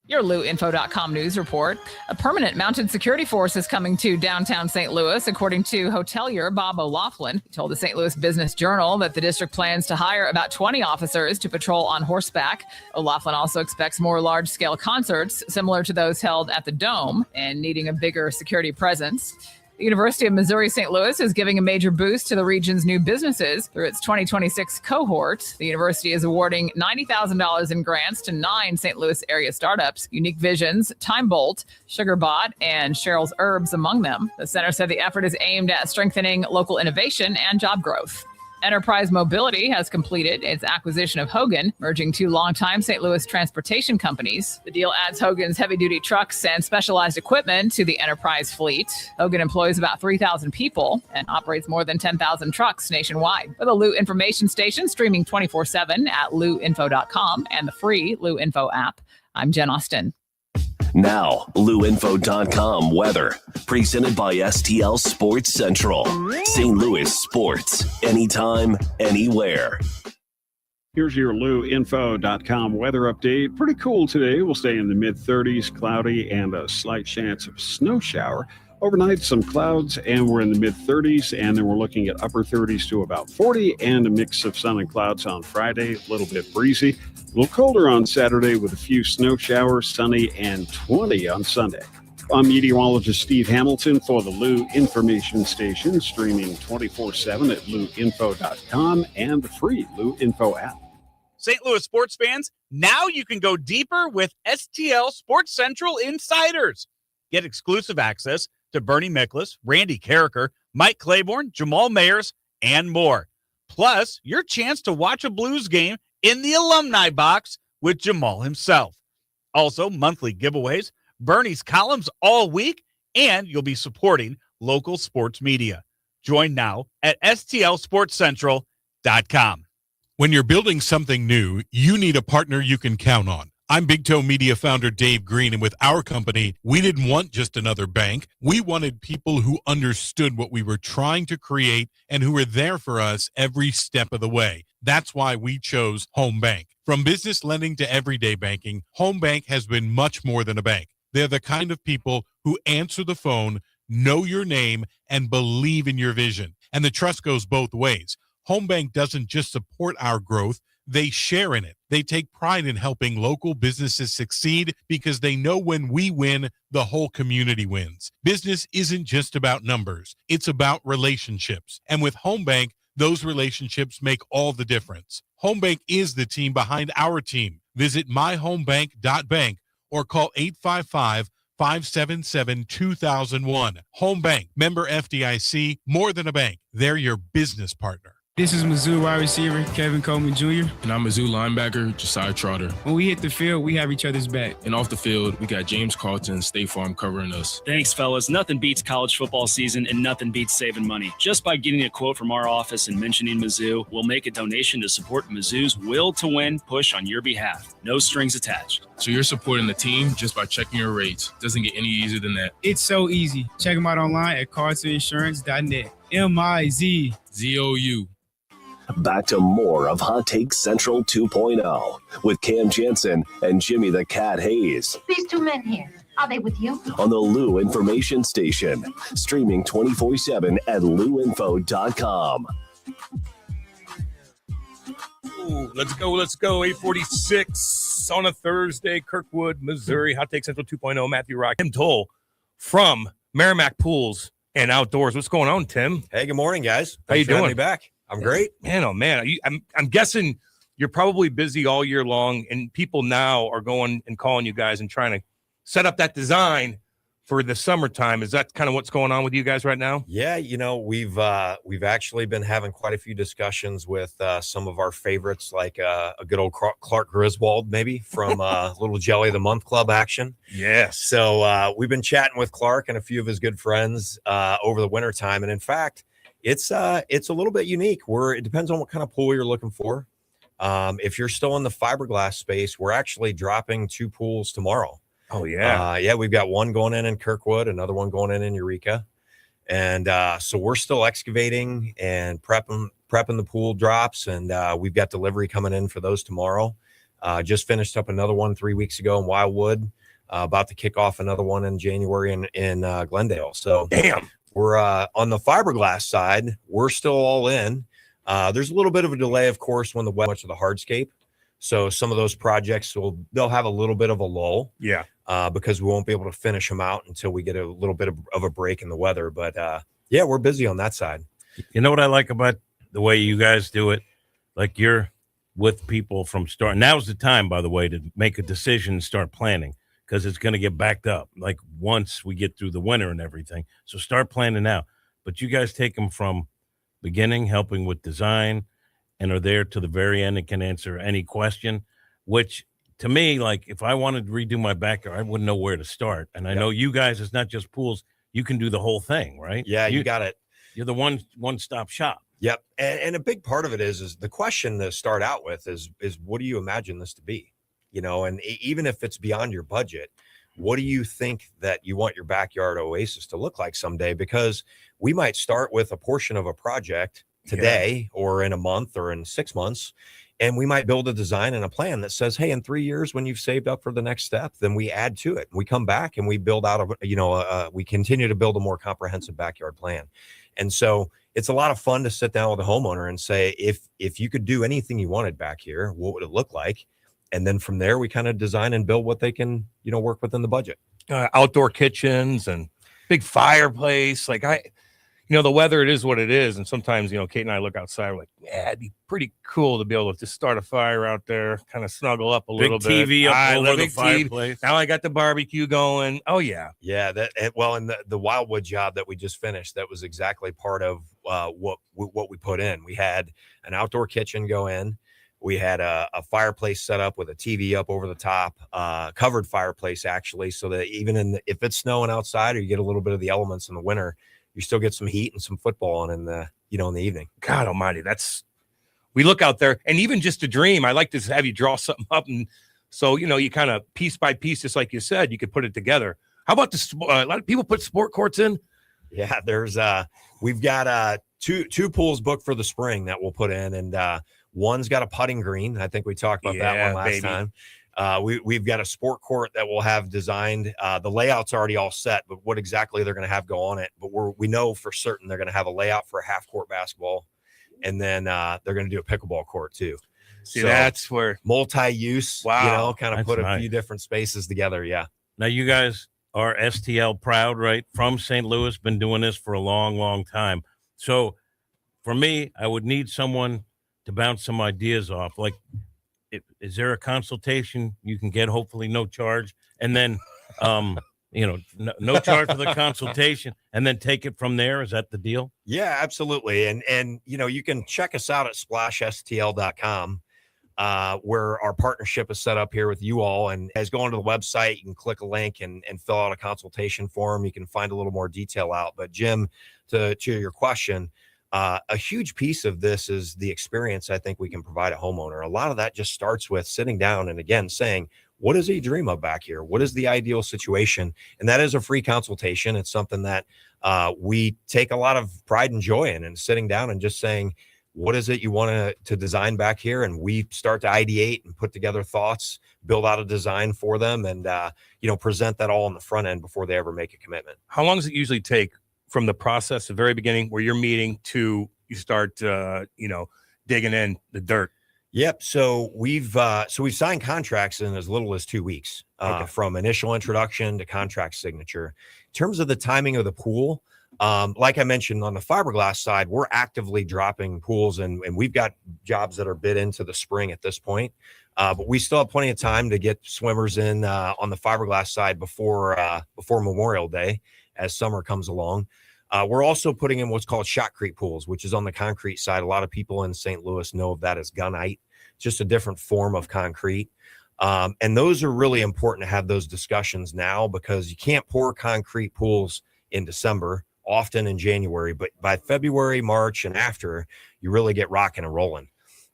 Your LouInfo.com news report. A permanent mounted security force is coming to downtown St. Louis, according to hotelier Bob O'Laughlin. He told the St. Louis Business Journal that the district plans to hire about 20 officers to patrol on horseback. O'Laughlin also expects more large-scale concerts, similar to those held at the Dome, and needing a bigger security presence. The University of Missouri St. Louis is giving a major boost to the region's new businesses through its 2026 cohort. The university is awarding $90,000 in grants to 9 St. Louis area startups, Unique Visions, Time Bolt, SugarBot, and Cheryl's Herbs among them. The center said the effort is aimed at strengthening local innovation and job growth. Enterprise Mobility has completed its acquisition of Hogan, merging 2 longtime St. Louis transportation companies. The deal adds Hogan's heavy-duty trucks and specialized equipment to the Enterprise fleet. Hogan employs about 3,000 people and operates more than 10,000 trucks nationwide. For the Lou Information Station, streaming 24/7 at louinfo.com and the free Lou Info app. I'm Jen Austin. Now, LouInfo.com weather. Presented by STL Sports Central. St. Louis sports. Anytime, anywhere. Here's your LouInfo.com weather update. Pretty cool today. We'll stay in the mid-30s, cloudy, and a slight chance of snow shower. Overnight, some clouds, and we're in the mid-30s, and then we're looking at upper 30s to about 40, and a mix of sun and clouds on Friday, a little bit breezy. A little colder on Saturday with a few snow showers, sunny, and 20 on Sunday. I'm meteorologist Steve Hamilton for the Lou Information Station, streaming 24/7 at louinfo.com and the free Lou Info app. St. Louis sports fans, now you can go deeper with STL Sports Central Insiders. Get exclusive access to Bernie Miklasz, Randy Carricker, Mike Claiborne, Jamal Mayers, and more. Plus, your chance to watch a Blues game in the alumni box with Jamal himself. Also, monthly giveaways, Bernie's columns all week, and you'll be supporting local sports media. Join now at stlsportscentral.com. When you're building something new, you need a partner you can count on. I'm Big Toe Media founder Dave Green, and with our company, we didn't want just another bank. We wanted people who understood what we were trying to create and who were there for us every step of the way. That's why we chose Home Bank. From business lending to everyday banking, Home Bank has been much more than a bank. They're the kind of people who answer the phone, know your name, and believe in your vision. And the trust goes both ways. Home Bank doesn't just support our growth, they share in it. They take pride in helping local businesses succeed because they know when we win, the whole community wins. Business isn't just about numbers. It's about relationships. And with Home Bank, those relationships make all the difference. Home Bank is the team behind our team. Visit myhomebank.bank or call 577-2001. Home Bank, member FDIC, more than a bank. They're your business partner. This is Mizzou wide receiver Kevin Coleman Jr. And I'm Mizzou linebacker Josiah Trotter. When we hit the field, we have each other's back. And off the field, we got James Carlton, State Farm covering us. Thanks, fellas. Nothing beats college football season and nothing beats saving money. Just by getting a quote from our office and mentioning Mizzou, we'll make a donation to support Mizzou's will to win push on your behalf. No strings attached. So you're supporting the team just by checking your rates. Doesn't get any easier than that. It's so easy. Check them out online at carltoninsurance.net. MIZZOU. Back to more of Hot Take Central 2.0 with Cam Janssen and Jimmy the Cat Hayes. These two men here, are they with you? On the Lou Information Station, streaming 24/7 at louinfo.com. Ooh, let's go. 8:46 on a Thursday, Kirkwood, Missouri. Hot Take Central 2.0, Matthew Rock. Tim Toll from Merrimack Pools and Outdoors. What's going on, Tim? Hey, good morning, guys. How you Thanks for having doing? me back. I'm great. Man, oh man, I'm guessing you're probably busy all year long, and people now are going and calling you guys and trying to set up that design for the summertime. Is that kind of what's going on with you guys right now? Yeah, we've actually been having quite a few discussions with some of our favorites, like a good old Clark Griswold, maybe from Little Jelly of the Month Club action. Yes. So we've been chatting with Clark and a few of his good friends over the wintertime, and in fact, it's a little bit unique. It depends on what kind of pool you're looking for. If you're still in the fiberglass space, we're actually dropping 2 pools tomorrow. Oh yeah. Yeah, we've got one going in Kirkwood, another one going in Eureka. And so we're still excavating and prepping the pool drops, and we've got delivery coming in for those tomorrow. Just finished up another one 3 weeks ago in Wildwood. About to kick off another one in January in Glendale. So damn. We're on the fiberglass side. We're still all in. There's a little bit of a delay, of course, when the weather much of the hardscape. So some of those projects they'll have a little bit of a lull. Yeah. Because we won't be able to finish them out until we get a little bit of a break in the weather. But yeah, we're busy on that side. You know what I like about the way you guys do it? Like you're with people from start. Now's the time, by the way, to make a decision and start planning, because it's going to get backed up like once we get through the winter and everything. So start planning now. But you guys take them from beginning, helping with design, and are there to the very end and can answer any question, which to me, like if I wanted to redo my backyard, I wouldn't know where to start. And I know you guys, it's not just pools. You can do the whole thing, right? Yeah, you got it. You're the one-stop shop. Yep. And a big part of it is the question to start out with is what do you imagine this to be? And even if it's beyond your budget, what do you think that you want your backyard oasis to look like someday? Because we might start with a portion of a project today or in a month or in 6 months, and we might build a design and a plan that says, hey, in 3 years, when you've saved up for the next step, then we add to it. We come back and we build out of, we continue to build a more comprehensive backyard plan. And so it's a lot of fun to sit down with a homeowner and say, if you could do anything you wanted back here, what would it look like? And then from there, we kind of design and build what they can, work within the budget. Outdoor kitchens and big fireplace. Like the weather, it is what it is. And sometimes, Kate and I look outside, we're like, yeah, it'd be pretty cool to be able to just start a fire out there, kind of snuggle up a little bit. TV up over the fireplace. Now I got the barbecue going. Oh yeah. Yeah. And the Wildwood job that we just finished, that was exactly part of what we put in. We had an outdoor kitchen go in. We had a fireplace set up with a TV up over the top, covered fireplace actually, so that even if it's snowing outside or you get a little bit of the elements in the winter, you still get some heat and some football on in the evening. God almighty, we look out there, and even just a dream. I like to have you draw something up, and so you kind of piece by piece, just like you said, you could put it together. How about a lot of people put sport courts in? Yeah, there's we've got two pools booked for the spring that we'll put in, and one's got a putting green. I think we talked about that one last time. We've got a sport court that we'll have designed. The layout's already all set, but what exactly they're going to have go on it. But we know for certain they're going to have a layout for a half court basketball, and then they're going to do a pickleball court too. See, so that's where multi-use. Wow, kind of put a few different spaces together. Yeah. Now you guys are STL proud, right? From St. Louis, been doing this for a long, long time. So for me, I would need someone to bounce some ideas off. Like, is there a consultation you can get? Hopefully no charge. And then no charge for the consultation, and then take it from there. Is that the deal? Yeah, absolutely. And you can check us out at splashstl.com, where our partnership is set up here with you all. And as go onto the website, you can click a link and fill out a consultation form. You can find a little more detail out. But Jim, to your question, a huge piece of this is the experience I think we can provide a homeowner. A lot of that just starts with sitting down and, again, saying, what does he dream of back here? What is the ideal situation? And that is a free consultation. It's something that we take a lot of pride and joy in, and sitting down and just saying, what is it you want to design back here? And we start to ideate and put together thoughts, build out a design for them, and present that all on the front end before they ever make a commitment. How long does it usually take from the process, the very beginning, where you're meeting to you start, digging in the dirt? Yep. So we've signed contracts in as little as 2 weeks, from initial introduction to contract signature. In terms of the timing of the pool, like I mentioned, on the fiberglass side, we're actively dropping pools, and we've got jobs that are bid into the spring at this point. But we still have plenty of time to get swimmers in on the fiberglass side before Memorial Day, as summer comes along. We're also putting in what's called shotcrete pools, which is on the concrete side. A lot of people in St. Louis know of that as gunite, just a different form of concrete. And those are really important to have those discussions now, because you can't pour concrete pools in December, often in January, but by February, March, and after, you really get rocking and rolling.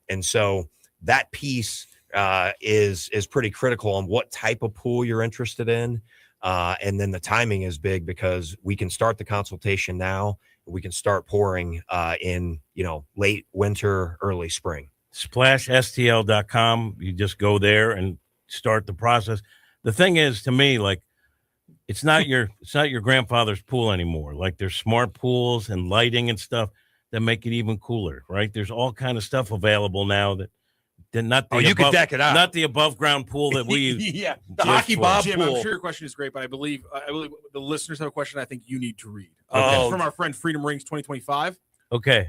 And so that piece is pretty critical on what type of pool you're interested in. And then the timing is big, because we can start the consultation now. We can start pouring in, late winter, early spring. SplashSTL.com. You just go there and start the process. The thing is, to me, like, it's not your grandfather's pool anymore. Like, there's smart pools and lighting and stuff that make it even cooler, right? There's all kind of stuff available now that not the you could deck it out. Not the above ground pool that we use. Yeah, the hockey bob Jim, pool. I'm sure your question is great, but I believe the listeners have a question I think you need to read. Oh. It's from our friend Freedom Rings 2025. Okay.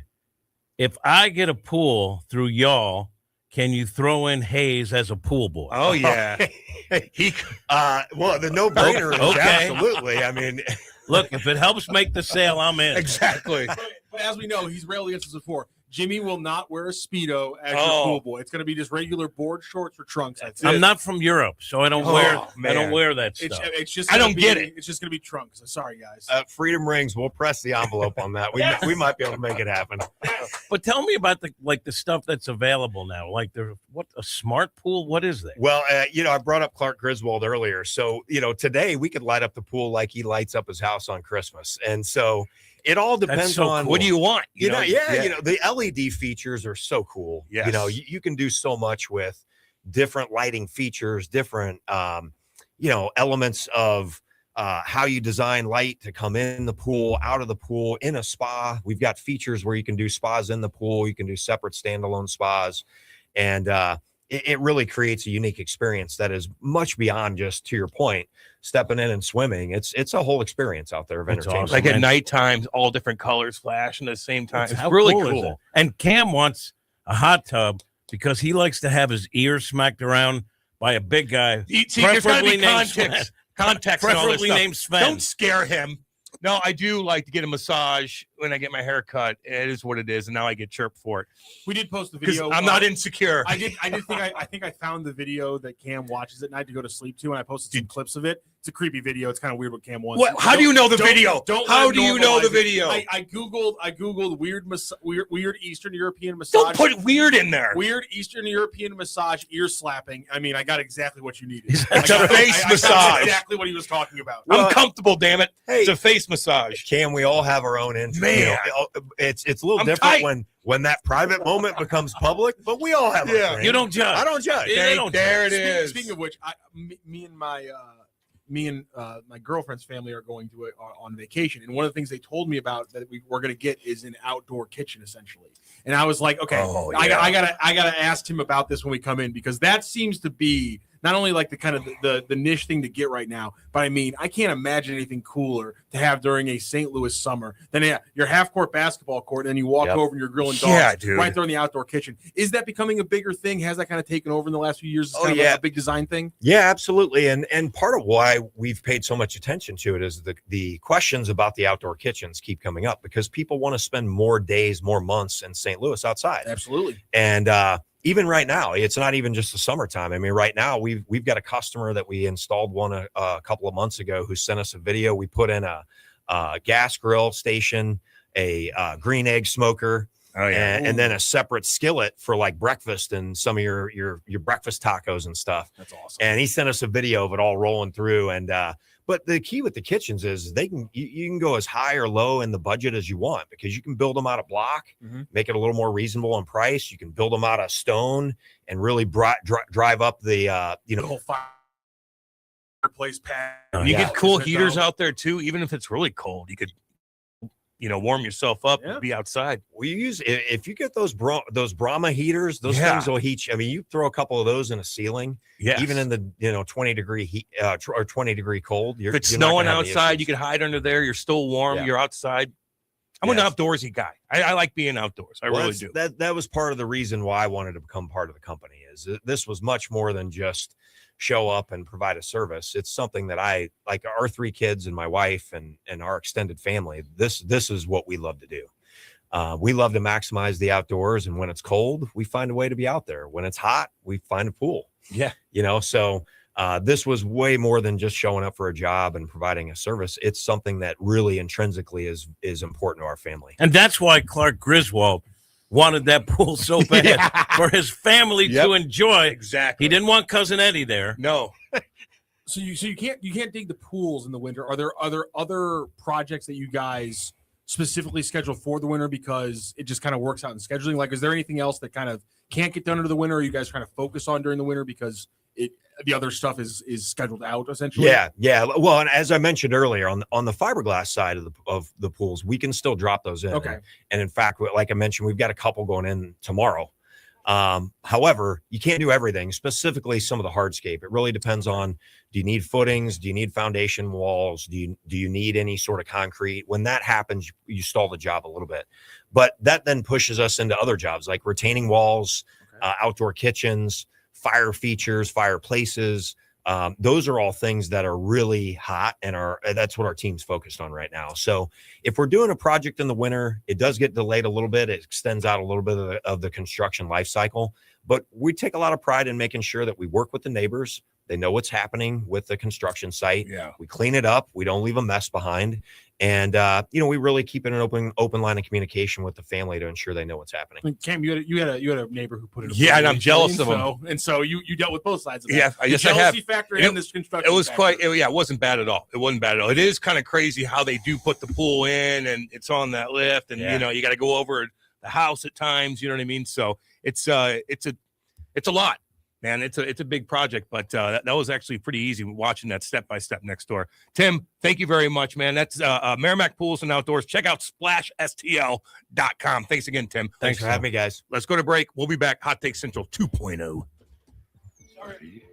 If I get a pool through y'all, can you throw in Hayes as a pool boy? Oh yeah. Well, the no-brainer is absolutely. I mean, look, if it helps make the sale, I'm in. Exactly. But as we know, he's rarely answers before. Jimmy will not wear a Speedo as your pool boy. It's going to be just regular board shorts or trunks. I'm not from Europe, so I don't wear that stuff. It's just I don't get it. It's just going to be trunks. Sorry, guys. Freedom Rings, we'll press the envelope on that. We might be able to make it happen. But tell me about the stuff that's available now. Like, a smart pool? What is that? Well, I brought up Clark Griswold earlier. So, today we could light up the pool like he lights up his house on Christmas. And so it all depends on what do you want? The LED features are so cool. Yes. You can do so much with different lighting features, different elements of how you design light to come in the pool, out of the pool, in a spa. We've got features where you can do spas in the pool. You can do separate standalone spas. And it really creates a unique experience that is much beyond just, to your point, stepping in and swimming. It's a whole experience out there of entertainment. Awesome. Like at nighttime, all different colors flash at the same time. It's really cool. And Cam wants a hot tub because he likes to have his ears smacked around by a big guy. See, there's got to be context and all this preferably stuff. named Sven. Don't scare him. No, I do like to get a massage when I get my hair cut. It is what it is, and now I get chirped for it. We did post the video. I'm not insecure. I think I found the video that Cam watches at night to go to sleep to, and I posted some clips of it. It's a creepy video. It's kind of weird what Cam wants. How do you know the video? How do you know the video? I googled weird Eastern European massage. Don't put weird in there. Weird Eastern European massage, ear slapping. I mean, I got exactly what you needed. It's a face massage. Exactly what he was talking about. I'm comfortable, damn it. Hey, it's a face massage. Cam, we all have our own interest. Man. It's a little different when that private moment becomes public, but we we all have our You don't judge. I don't judge. There it is. Speaking of which, me and my girlfriend's family are going to on vacation, and one of the things they told me about that we're going to get is an outdoor kitchen, essentially. And I was like, okay, I gotta ask him about this when we come in, because that seems to be not only like the kind of the niche thing to get right now, but I mean, I can't imagine anything cooler to have during a St. Louis summer than your half-court basketball court, and then you walk over and you're grilling dogs right there in the outdoor kitchen. Is that becoming a bigger thing? Has that kind of taken over in the last few years? It's kind of like a big design thing? Yeah, absolutely. And part of why we've paid so much attention to it is the questions about the outdoor kitchens keep coming up because people want to spend more days, more months in St. Louis outside. Absolutely. And even right now, it's not even just the summertime. I mean, right now we've got a customer that we installed one a couple of months ago who sent us a video. We put in a gas grill station, a green egg smoker, and then a separate skillet for like breakfast and some of your breakfast tacos and stuff. That's awesome. And he sent us a video of it all rolling through. And but the key with the kitchens is you can go as high or low in the budget as you want because you can build them out of block, make it a little more reasonable in price. You can build them out of stone and really drive up the whole fireplace pad. You get cool heaters out there too, even if it's really cold. You could warm yourself up and be outside. We use if you get those Brahma heaters, those things will heat you. I mean, you throw a couple of those in a ceiling, even in the 20 degree heat or 20 degree cold. If it's snowing outside, you can hide under there. You're still warm. You're outside. I'm an outdoorsy guy. I like being outdoors. I really do. That was part of the reason why I wanted to become part of the company. Is this was much more than just show up and provide a service. It's something that I like. Our 3 kids and my wife and our extended family. This is what we love to do. We love to maximize the outdoors, and when it's cold, we find a way to be out there. When it's hot, we find a pool. Yeah, So this was way more than just showing up for a job and providing a service. It's something that really intrinsically is important to our family, and that's why Clark Griswold wanted that pool so bad for his family to enjoy. Exactly. He didn't want Cousin Eddie there. No. So you can't dig the pools in the winter. Are there other projects that you guys specifically schedule for the winter because it just kind of works out in scheduling? Like, is there anything else that kind of can't get done under the winter? Or are you guys trying to focus on during the winter because the other stuff is scheduled out essentially? Yeah. Well, and as I mentioned earlier, on the fiberglass side of the pools, we can still drop those in. Okay. And in fact, like I mentioned, we've got a couple going in tomorrow. However, you can't do everything, specifically some of the hardscape. It really depends on, do you need footings? Do you need foundation walls? Do you need any sort of concrete? When that happens, you stall the job a little bit. But that then pushes us into other jobs like retaining walls, outdoor kitchens, fire features, fireplaces. Those are all things that are really hot and that's what our team's focused on right now. So if we're doing a project in the winter, it does get delayed a little bit. It extends out a little bit of the construction life cycle, but we take a lot of pride in making sure that we work with the neighbors. They know what's happening with the construction site. Yeah. We clean it up. We don't leave a mess behind. And, we really keep an open line of communication with the family to ensure they know what's happening. I mean, Cam, you had a neighbor who put it. Yeah, and I'm jealous of him. And so you dealt with both sides of that. Yeah, I guess I have. Jealousy factor in this construction. It was it wasn't bad at all. It wasn't bad at all. It is kind of crazy how they do put the pool in and it's on that lift, and you got to go over the house at times. You know what I mean? So it's a lot. Man, it's a big project, but that was actually pretty easy watching that step-by-step next door. Tim, thank you very much, man. That's Merrimack Pools and Outdoors. Check out SplashSTL.com. Thanks again, Tim. Thanks for having me, guys. Let's go to break. We'll be back. Hot Take Central 2.0.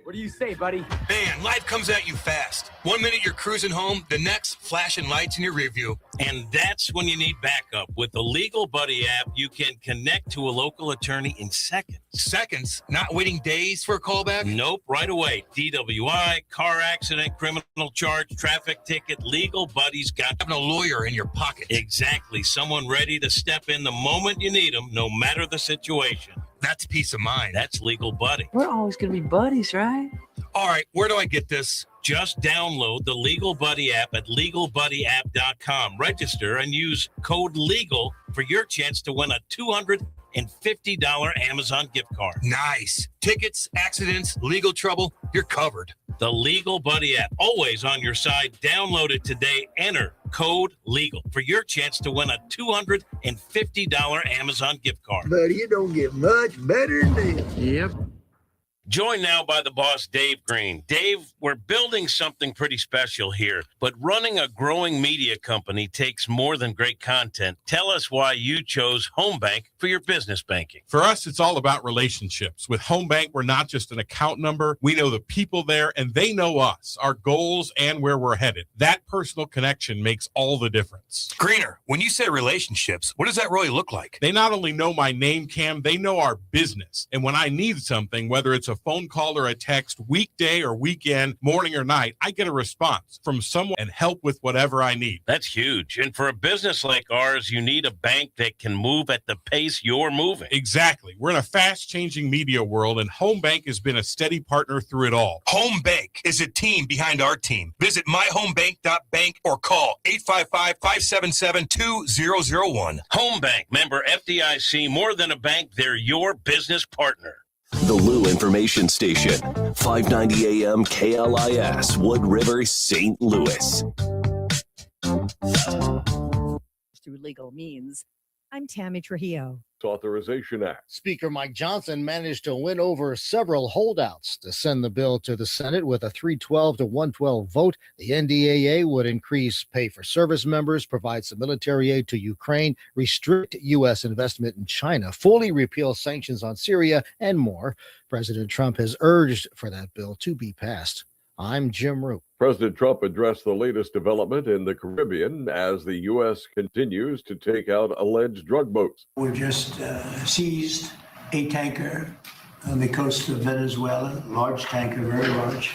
What do you say, buddy? Man, life comes at you fast. 1 minute you're cruising home, the next flashing lights in your rear view. And that's when you need backup. With the Legal Buddy app, you can connect to a local attorney in seconds. Seconds? Not waiting days for a callback? Nope, right away. DWI, car accident, criminal charge, traffic ticket, Legal Buddy's got having a lawyer in your pocket. Exactly. Someone ready to step in the moment you need them, no matter the situation. That's peace of mind. That's Legal Buddy. We're always going to be buddies, right? All right, where do I get this? Just download the Legal Buddy app at LegalBuddyApp.com. Register and use code LEGAL for your chance to win a $250 Amazon gift card. Nice. Tickets, accidents, legal trouble, you're covered. The Legal Buddy app, always on your side. Download it today. Enter code LEGAL for your chance to win a $250 Amazon gift card. Buddy, it don't get much better than this. Yep. Joined now by the boss, Dave Green. Dave, we're building something pretty special here, but running a growing media company takes more than great content. Tell us why you chose Home Bank for your business banking. For us, it's all about relationships. With Home Bank, we're not just an account number. We know the people there, and they know us, our goals, and where we're headed. That personal connection makes all the difference. Greener, when you say relationships, what does that really look like? They not only know my name, Cam, they know our business. And when I need something, whether it's a phone call or a text, weekday or weekend, morning or night, I get a response from someone and help with whatever I need. That's huge. And for a business like ours, you need a bank that can move at the pace you're moving. Exactly. We're in a fast-changing media world, and Home Bank has been a steady partner through it all. Home Bank is a team behind our team. Visit myhomebank.bank or call 855-577-2001. Home Bank, member FDIC, more than a bank, they're your business partner. The Lou Information Station, 590 AM KLIS, Wood River, St. Louis. Through legal means. I'm Tammy Trujillo. Authorization Act. Speaker Mike Johnson managed to win over several holdouts to send the bill to the Senate with a 312 to 112 vote. The NDAA would increase pay for service members, provide some military aid to Ukraine, restrict U.S. investment in China, fully repeal sanctions on Syria, and more. President Trump has urged for that bill to be passed. I'm Jim Root. President Trump addressed the latest development in the Caribbean as the U.S. continues to take out alleged drug boats. We just seized a tanker on the coast of Venezuela, large tanker, very large,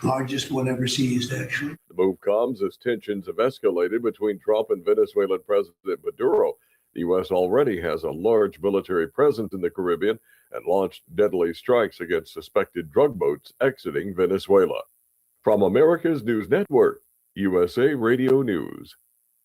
largest one ever seized, actually. The move comes as tensions have escalated between Trump and Venezuelan President Maduro. The U.S. already has a large military presence in the Caribbean and launched deadly strikes against suspected drug boats exiting Venezuela. From America's News Network, USA Radio News.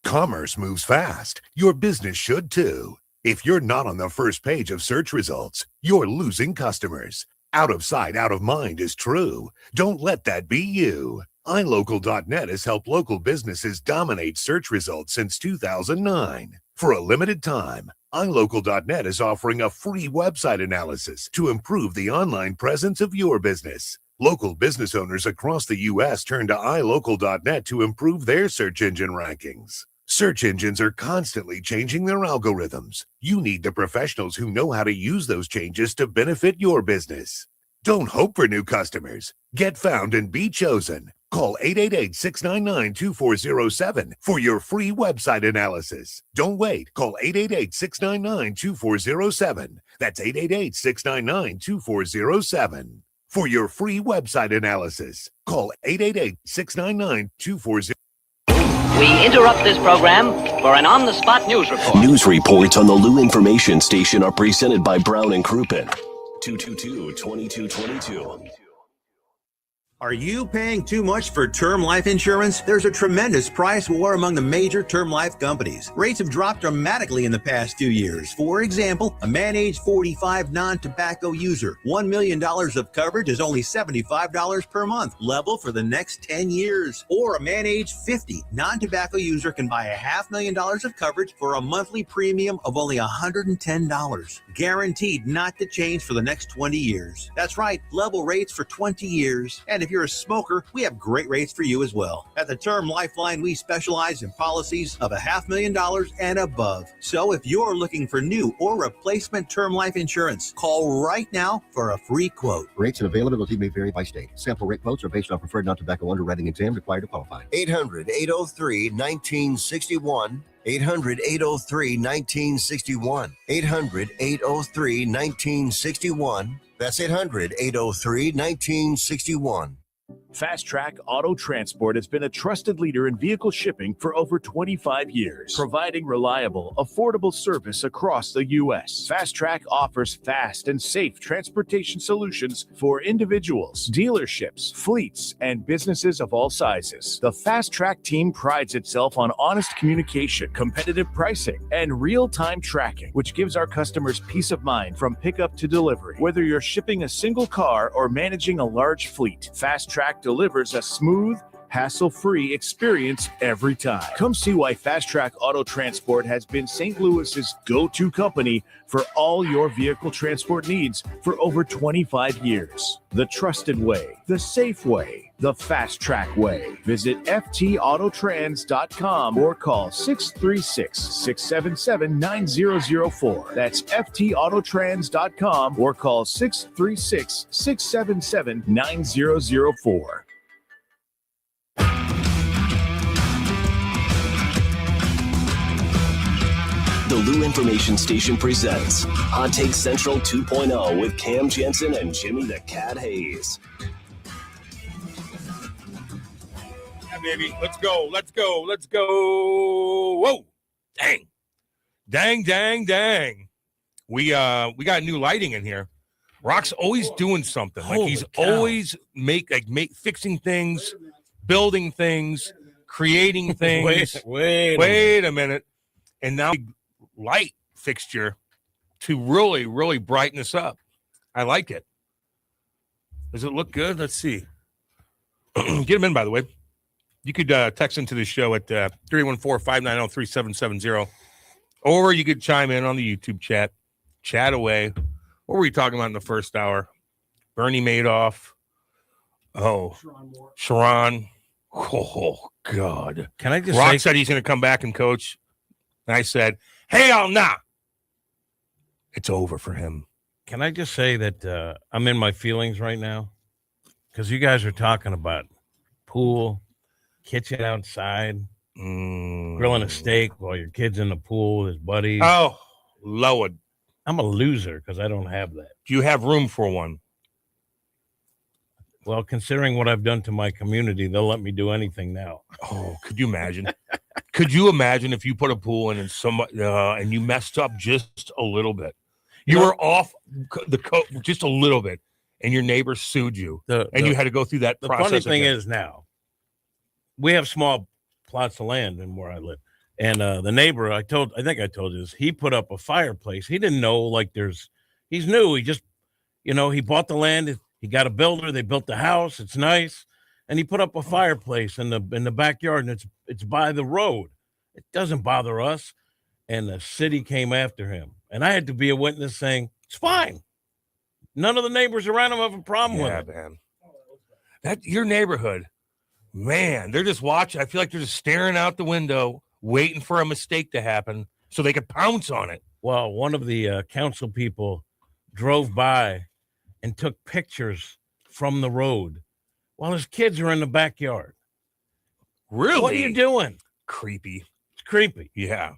Commerce moves fast. Your business should too. If you're not on the first page of search results, you're losing customers. Out of sight, out of mind is true. Don't let that be you. iLocal.net has helped local businesses dominate search results since 2009. For a limited time, iLocal.net is offering a free website analysis to improve the online presence of your business. Local business owners across the U.S. turn to iLocal.net to improve their search engine rankings. Search engines are constantly changing their algorithms. You need the professionals who know how to use those changes to benefit your business. Don't hope for new customers. Get found and be chosen. Call 888-699-2407 for your free website analysis. Don't wait. Call 888-699-2407. That's 888-699-2407. For your free website analysis, call 888-699-2407. We interrupt this program for an on-the-spot news report. News reports on the Lou Information Station are presented by Brown and Crouppen. 222-2222. Are you paying too much for term life insurance? There's a tremendous price war among the major term life companies. Rates have dropped dramatically in the past 2 years. For example, a man age 45 non-tobacco user, $1 million of coverage is only $75 per month, level for the next 10 years. Or a man age 50 non-tobacco user can buy $500,000 of coverage for a monthly premium of only $110, guaranteed not to change for the next 20 years. That's right, level rates for 20 years. And if you're a smoker, we have great rates for you as well. At the Term Lifeline, we specialize in policies of $500,000 and above. So if you're looking for new or replacement term life insurance, call right now for a free quote. Rates and availability may vary by state. Sample rate quotes are based on preferred non-tobacco underwriting exam required to qualify. 800-803-1961. 800-803-1961. 800-803-1961. That's 800-803-1961. Fast Track Auto Transport has been a trusted leader in vehicle shipping for over 25 years, providing reliable, affordable service across the U.S. Fast Track offers fast and safe transportation solutions for individuals, dealerships, fleets, and businesses of all sizes. The Fast Track team prides itself on honest communication, competitive pricing, and real-time tracking, which gives our customers peace of mind from pickup to delivery. Whether you're shipping a single car or managing a large fleet, Fast Track delivers a smooth, hassle-free experience every time. Come see why Fast Track Auto Transport has been St. Louis's go-to company for all your vehicle transport needs for over 25 years. The trusted way, the safe way, the Fast Track way. Visit ftautotrans.com or call 636-677-9004. That's ftautotrans.com or call 636-677-9004. The Lou Information Station presents Hot Take Central 2.0 with Cam Janssen and Jimmy the Cat Hayes. Yeah, baby. Let's go. Let's go. Let's go. Whoa. Dang. Dang, dang, dang. We got new lighting in here. Rock's always doing something. Like he's always fixing things, building things, creating things. Wait a minute. And now light fixture to really, really brighten us up. I like it. Does it look good? Let's see. Get them in, by the way. You could text into the show at 314-590-3770, or you could chime in on the YouTube chat. Chat away. What were we talking about in the first hour? Bernie Madoff. Oh, Sherrone. Oh, God. Can I just Rock say, said he's going to come back and coach. And I said, hell nah. It's over for him. Can I just say that I'm in my feelings right now? Because you guys are talking about pool, kitchen outside, grilling a steak while your kid's in the pool with his buddies. Oh, Lord. I'm a loser because I don't have that. Do you have room for one? Well, considering what I've done to my community, they'll let me do anything now. Oh, could you imagine? Could you imagine if you put a pool in and somebody and you messed up just a little bit? You were off just a little bit, and your neighbor sued you, and you had to go through that process. The funny thing is now, we have small plots of land in where I live, and the neighbor, I think I told you this, he put up a fireplace. He didn't know, he's new. He just, he bought the land. He got a builder. They built the house. It's nice. And he put up a fireplace in the backyard, and it's by the road. It doesn't bother us. And the city came after him. And I had to be a witness saying, it's fine. None of the neighbors around him have a problem with it. Man. Your neighborhood, man, they're just watching. I feel like they're just staring out the window, waiting for a mistake to happen so they could pounce on it. Well, one of the council people drove by and took pictures from the road while his kids are in the backyard. Really? What are you doing? Creepy. It's creepy. Yeah.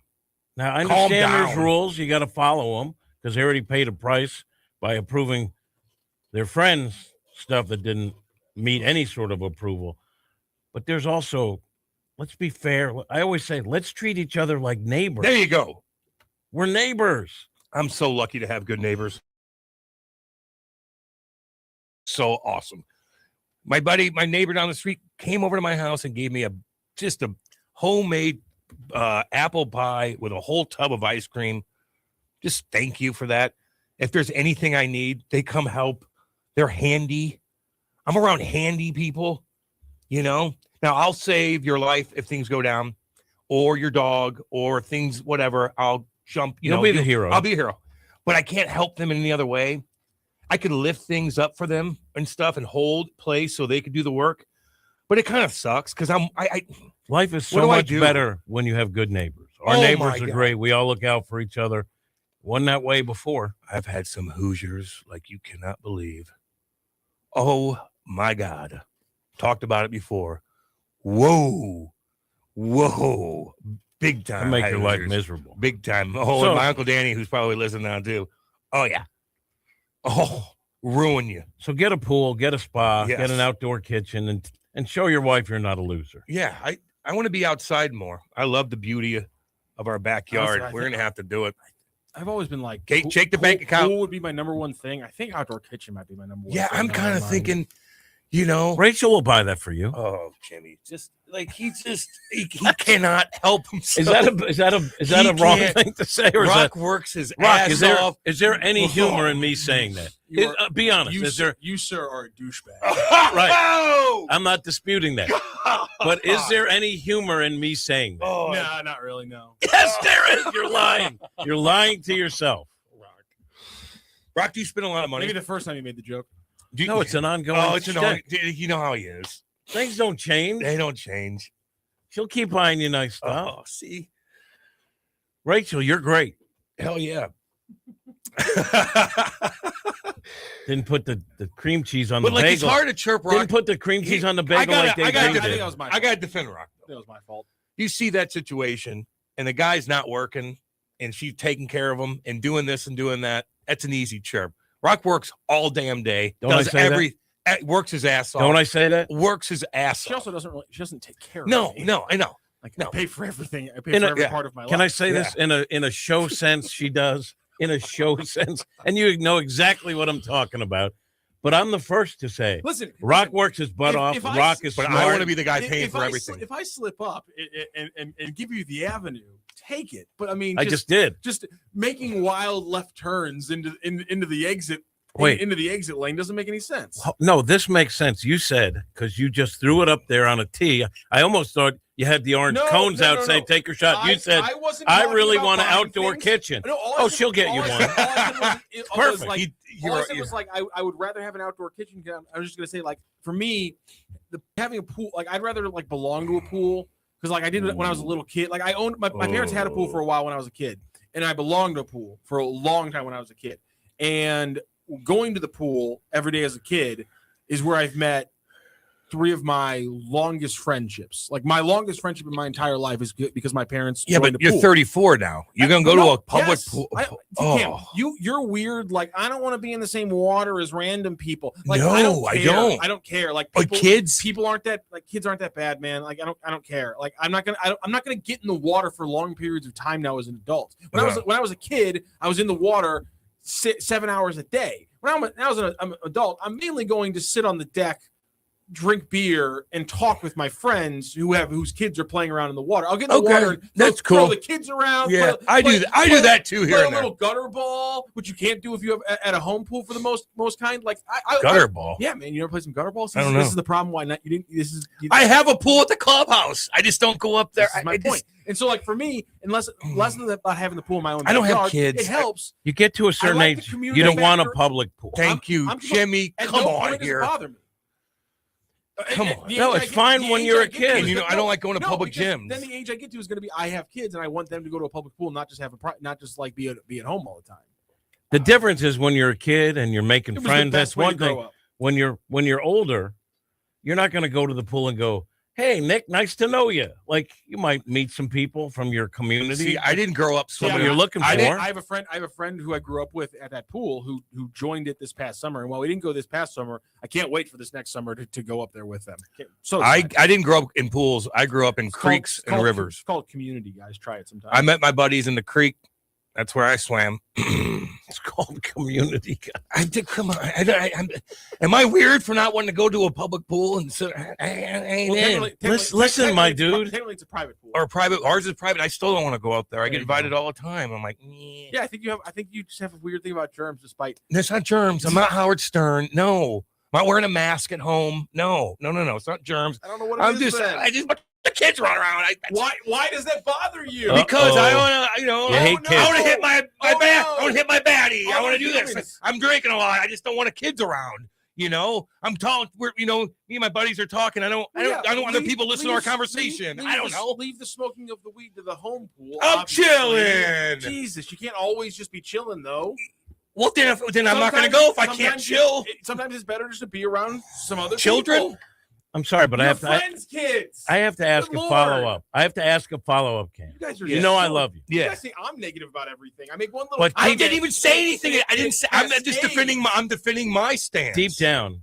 Now, I understand there's rules. You got to follow them because they already paid a price by approving their friends' stuff that didn't meet any sort of approval. But there's also, let's be fair. I always say, let's treat each other like neighbors. There you go. We're neighbors. I'm so lucky to have good neighbors. So awesome. My neighbor down the street came over to my house and gave me just a homemade apple pie with a whole tub of ice cream. Just thank you for that. If there's anything I need, they come help. They're handy. I'm around handy people, Now, I'll save your life if things go down, or your dog, or things, whatever. I'll jump. You'll be the hero. I'll be a hero. But I can't help them in any other way. I could lift things up for them and stuff and hold place so they could do the work. But it kind of sucks because life is so much better when you have good neighbors. Our neighbors are great. We all look out for each other. Wasn't that way before. I've had some Hoosiers like you cannot believe. Oh my God. Talked about it before. Whoa. Big time. Make your life miserable. Big time. Oh, and my Uncle Danny, who's probably listening now too. Oh yeah. Oh, ruin you. So get a pool, get a spa, get an outdoor kitchen, and show your wife you're not a loser. Yeah, I want to be outside more. I love the beauty of our backyard. We're going to have to do it. I've always been like, check the bank account. Pool would be my number one thing. I think outdoor kitchen might be my number one. Yeah, thing I'm kind of thinking, Rachel will buy that for you. Oh, Jimmy, just like he cannot help himself. Is that a wrong thing to say? Or Rock works his Rock, ass off. off. Is there any humor in me saying that? Be honest. You, sir, are a douchebag. Right. I'm not disputing that. But is there any humor in me saying that? No, not really. No. Yes, there is. You're lying. You're lying to yourself. Rock, do you spend a lot of money? Maybe the first time you made the joke. No, it's an ongoing. Oh, it's an ongoing. You know how he is. Things don't change. They don't change. She'll keep buying you nice stuff. Oh, see, Rachel, you're great. Hell yeah. Didn't put the cream cheese on But the like, bagel. it's hard to chirp Rock. Didn't put the cream cheese on the bagel I like they gotta did. I got to defend Rock. That was my fault. You see that situation, and the guy's not working, and she's taking care of him and doing this and doing that. That's an easy chirp. Rock works all damn day. Don't I say that? Works his ass off. Don't I say that? Works his ass She off. also doesn't take care of No, me. I know. Like, No. I pay for everything. I pay for every part of my life. Can I say this in a show sense? She does in a show sense, and you know exactly what I'm talking about. But I'm the first to say, listen, Rock works his butt off. Rock is but smart. I want to be the guy paying for everything. If I slip up and give you the avenue, take it. But I mean, I just did. Just making wild left turns into the exit. Wait. Into the exit lane doesn't make any sense. No, this makes sense. You said because you just threw it up there on a tee. I almost thought you had the orange cones out saying take your shot. You said I really want an outdoor kitchen. No, she'll get you one. Perfect. All I said was like I would rather have an outdoor kitchen. I was just gonna say like for me, having a pool, like I'd rather like belong to a pool because like I did it when I was a little kid. Like I owned my parents had a pool for a while when I was a kid, and I belonged to a pool for a long time when I was a kid. And going to the pool every day as a kid is where I've met 3 of my longest friendships. Like my longest friendship in my entire life is good because my parents. Yeah, but the you're pool. 34 now. You're gonna go to a public pool. Cam, you're weird. Like I don't want to be in the same water as random people. Like No, I don't. I don't. Care. Like But kids aren't that kids aren't that bad, man. Like I don't care. Like I'm not gonna get in the water for long periods of time now as an adult. When I was a kid, I was in the water 7 hours a day. When I was an adult, I'm mainly going to sit on the deck, drink beer, and talk with my friends whose kids are playing around in the water. I'll get in the water. And that's throw cool. the kids around. Yeah, I do that too here Play and a little gutter ball, which you can't do if you have at a home pool for the most kind. Like gutter ball. Yeah, man, you never play some gutter balls. I don't know. This is the problem. Why not? You didn't. I have a pool at the clubhouse. I just don't go up there. This is my point. And so, like for me, less than about having the pool in my own backyard, I don't have kids. It helps. You get to a certain age, you don't want a public pool. Thank you, Jimmy. Come on here. Bother me. Come on. No, it's fine when you're a kid. And I don't like going to public gyms. Then the age I get to is going to be I have kids and I want them to go to a public pool, not just be at home all the time. The difference is when you're a kid and you're making friends. That's one thing. Up. When you're older, you're not going to go to the pool and go, "Hey, Nick, nice to know you." Like you might meet some people from your community. See, I didn't grow up. Someone you're looking for. I have a friend who I grew up with at that pool who joined it this past summer. And while we didn't go this past summer, I can't wait for this next summer to go up there with them. So I didn't grow up in pools. I grew up in creeks and rivers. It's called community, guys. Try it sometime. I met my buddies in the creek. That's where I swam. It's called community. I did. Come on. Am I weird for not wanting to go to a public pool? And so, listen, my dude. Technically, it's a private pool. Or private. Ours is private. I still don't want to go out there. I get invited all the time. I'm like, yeah. I think you just have a weird thing about germs, despite. It's not germs. I'm not Howard Stern. No. I'm not wearing a mask at home. No. It's not germs. I don't know what it is. I just. The kids run around. Why does that bother you? Because I want to, I want to hit my bat. I want to hit my baddie. I want to do this. I'm drinking a lot. I just don't want the kids around. I'm tall. Me and my buddies are talking. I don't want other people listening to our conversation. I don't know. Leave the smoking of the weed to the home pool. I'm chilling. Jesus, you can't always just be chilling though. Well, then I'm not going to go if I can't chill. Sometimes it's better just to be around some other children. People. I'm sorry, but kids. I have to ask a follow-up. Cam. You guys are I love you. You guys think I'm negative about everything. I make one little. But I didn't even say anything. I didn't say. I'm just defending. I'm defending my stance. Deep down,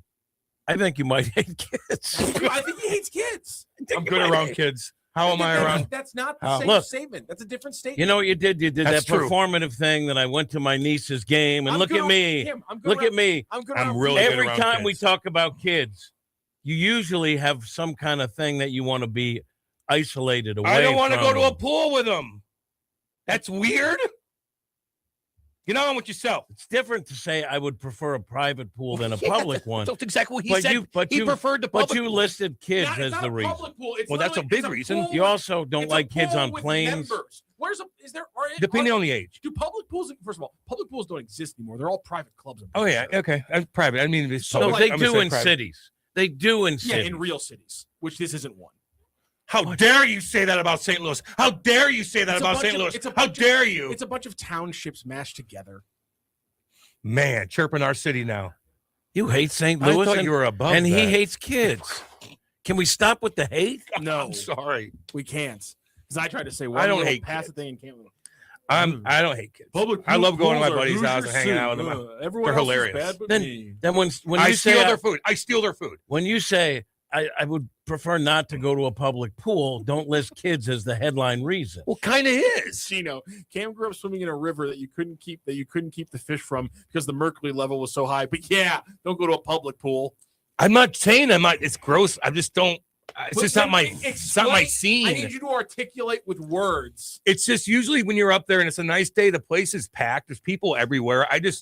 I think you might hate kids. I think he hates kids. I'm good around kids. How am I around? That's not the same statement. That's a different statement. You know what you did? You did That's that performative thing that I went to my niece's game, and look at me. Kim, look at me. I'm really every good around time kids. we talk about kids. you usually have some kind of thing that you want to be isolated away. I don't want to from go to a them. pool with them. That's weird. Get on with yourself. It's different to say I would prefer a private pool than a public one. That's exactly what he But said. He preferred the public But you pool. listed kids Not- as it's not the a reason. public pool. It's Well, that's a literally- big it's reason. pool You also don't it's a like kids pool on with planes. members. Depending on the age. Do public pools? First of all, public pools don't exist anymore. They're all private clubs. Oh yeah, okay. Private. I mean, it's So public. they I'm gonna do say in private. cities. They do in Yeah, cities. in real cities, which this isn't one. How dare you say that about St. Louis? How dare you say that It's a about bunch St. of- Louis? it's a How bunch of- dare you? It's a bunch of townships mashed together. Man, chirping our city now. You hate St. I Louis, thought and, you were above and he that. hates kids. Can we stop with the hate? No, I'm sorry. we can't. Because I tried to say, I don't hate pass kids. the thing and can't. I don't hate kids. Public I love going to my pools are buddy's house and Hoosier hanging out with City. them. Everyone They're else is hilarious. bad but me. Then when I you steal say their food. I steal their food. when you say I would prefer not to go to a public pool, don't list kids as the headline reason. Well, kind of is. Chino, Cam grew up swimming in a river that you couldn't keep the fish from because the mercury level was so high. But yeah, don't go to a public pool. I'm not saying it's gross. I just don't. It's But just not my. then It's not my explain- I need scene. you to articulate with words. It's just usually when you're up there and it's a nice day, the place is packed. There's people everywhere. I don't.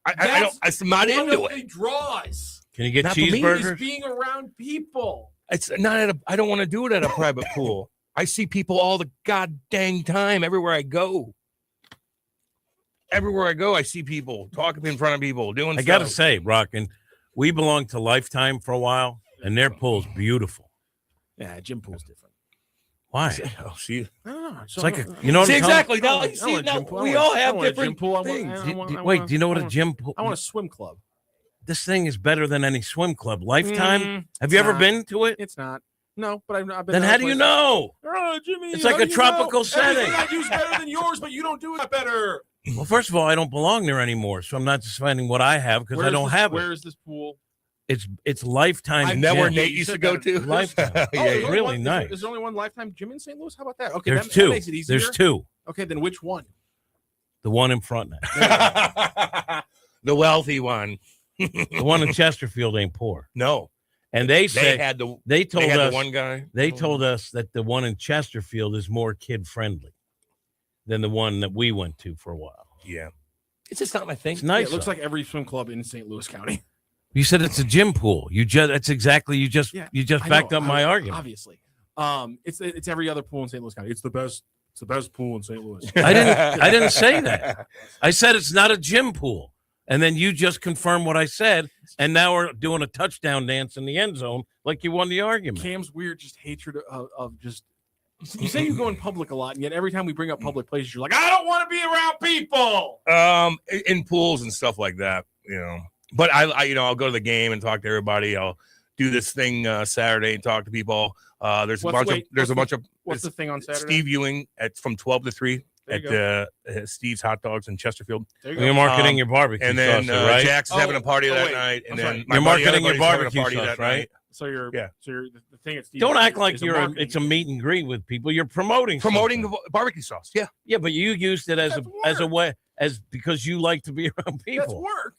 I'm not into One of it. the draws Can you get Not for me. is cheeseburgers? being around people. It's not at a. I don't want to do it at a private pool. I see people all the god dang time everywhere I go. Everywhere I go, I see people talking in front of people doing. I got to say, Rockin', we belonged to Lifetime for a while, and their pool's beautiful. Yeah, gym pool's different. Why? Oh, see, I don't know. It's like a, you know what see I'm telling- exactly. Now, I see, want a now gym pool. we all have I want a different gym pool. things. Wait, do you know what a gym pool? I want a swim club. This thing is better than any swim club. Lifetime. Have you it's ever not. been to it? It's not. No, but I've been. Then to how other do you places. know? Oh, Jimmy, It's how like do a you tropical know? setting. Everything I do is better than yours, but you don't do it better. Well, first of all, I don't belong there anymore, so I'm not just finding what I have because I don't have it. Where is this pool? It's Lifetime. Isn't that where Gym. Nate used to go to? Lifetime. Yeah, there's only really one- nice. Is there only one Lifetime gym in St. Louis? How about that? Okay, There's that two. makes it easier. There's two. Okay, then which one? The one in front now. The wealthy one. The one in Chesterfield ain't poor. No. And they say had the. they told had us the one guy. They told us that the one in Chesterfield is more kid friendly than the one that we went to for a while. Yeah. It's just not my thing. It's nice. It looks like every swim club in St. Louis County. You said it's a gym pool. You just Yeah, you just I backed know, up my argument. Obviously, it's every other pool in St. Louis County. It's the best. It's the best pool in St. Louis. I didn't say that. I said it's not a gym pool. And then you just confirmed what I said, and now we're doing a touchdown dance in the end zone like you won the argument. Cam's weird, just hatred of just. You say you go in public a lot, and yet every time we bring up public places, you're like, I don't want to be around people. In pools and stuff like that, you know. But I I'll go to the game and talk to everybody. I'll do this thing Saturday and talk to people. There's a bunch of What's the thing on Saturday? Steve viewing from 12 to 3 There at Steve's Hot Dogs in Chesterfield. There you go. You're marketing your barbecue and then sauce, right? Jack's is having a party that wait. night, and I'm then sorry. my You're buddy, marketing your everybody's having a barbecue party sauce, that right? night. So you're Yeah. So you're the thing at Steve's. Don't act like is a you're marketing it's a meet and greet with people. You're promoting Promoting something. the barbecue sauce. Yeah. Yeah, but you used it as a way because you like to be around That's people. work.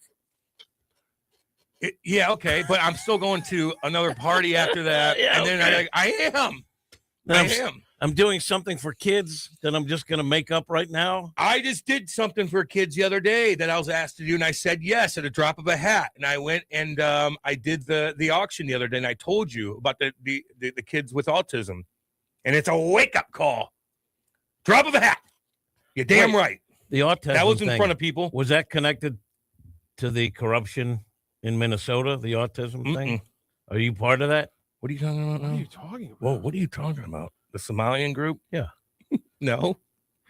Yeah, okay, but I'm still going to another party after that, Yeah, and then okay. I am. Then I'm doing something for kids that I'm just going to make up right now. I just did something for kids the other day that I was asked to do, and I said yes at a drop of a hat. And I went and I did the auction the other day, and I told you about the kids with autism, and it's a wake up call. Drop of a hat. You're damn right. The autism That was in thing, front of people. Was that connected to the corruption in Minnesota? The autism thing? Are you part of that? What are you talking about now? What are you talking about? Whoa, what are you talking about? The Somalian group? Yeah. No.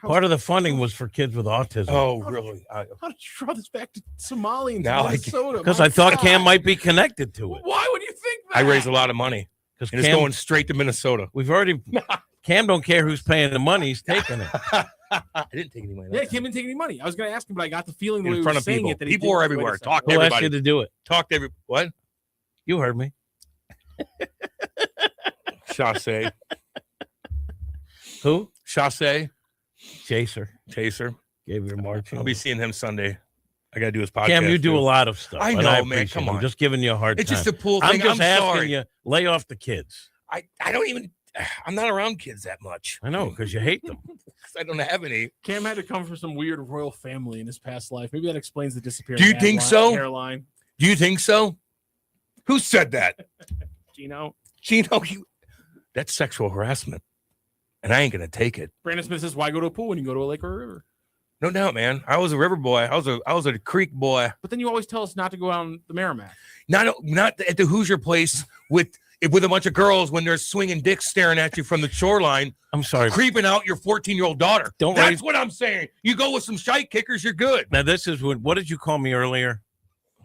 Part of the funding was for kids with autism. Oh, really? How did you draw this back to Somalia and Now I Minnesota? Because My I thought God. Cam might be connected to it. Why would you think that? I raised a lot of money. Because And it's going straight to Minnesota. We've already. Cam don't care who's paying the money; he's taking it. I didn't take any money. Yeah, Cam didn't take any money. I was going to ask him, but I got the feeling the way In he front was of saying people. it that he People didn't. were Wait a everywhere. second. Talk to Who asked everybody. you to do it? Talk to every what? You heard me. Chassé. Who? Chassé. Chaser Chaser. gave your marching. I'll be seeing him Sunday. I got to do his podcast. Cam, you do too. a lot of stuff. I and know, man. appreciate Come it. on. I'm just giving you a hard It's time. just a pool I'm thing. just asking sorry. you, lay off the kids. I don't even. I'm not around kids that much. I know, because you hate them. I don't have any. Cam had to come from some weird royal family in his past life. Maybe that explains the disappearance. Do you think so? Hairline. Do you think so? Who said that? Gino. That's sexual harassment, and I ain't gonna take it. Brandon Smith says, "Why go to a pool when you can go to a lake or a river?" No doubt, man. I was a river boy. I was a creek boy. But then you always tell us not to go out on the Merrimack. Not at the Hoosier place with a bunch of girls when they're swinging dicks staring at you from the shoreline. I'm sorry. Creeping out your 14-year-old daughter. That's raise, what I'm saying. You go with some shite kickers, you're good. Now, this is what did you call me earlier?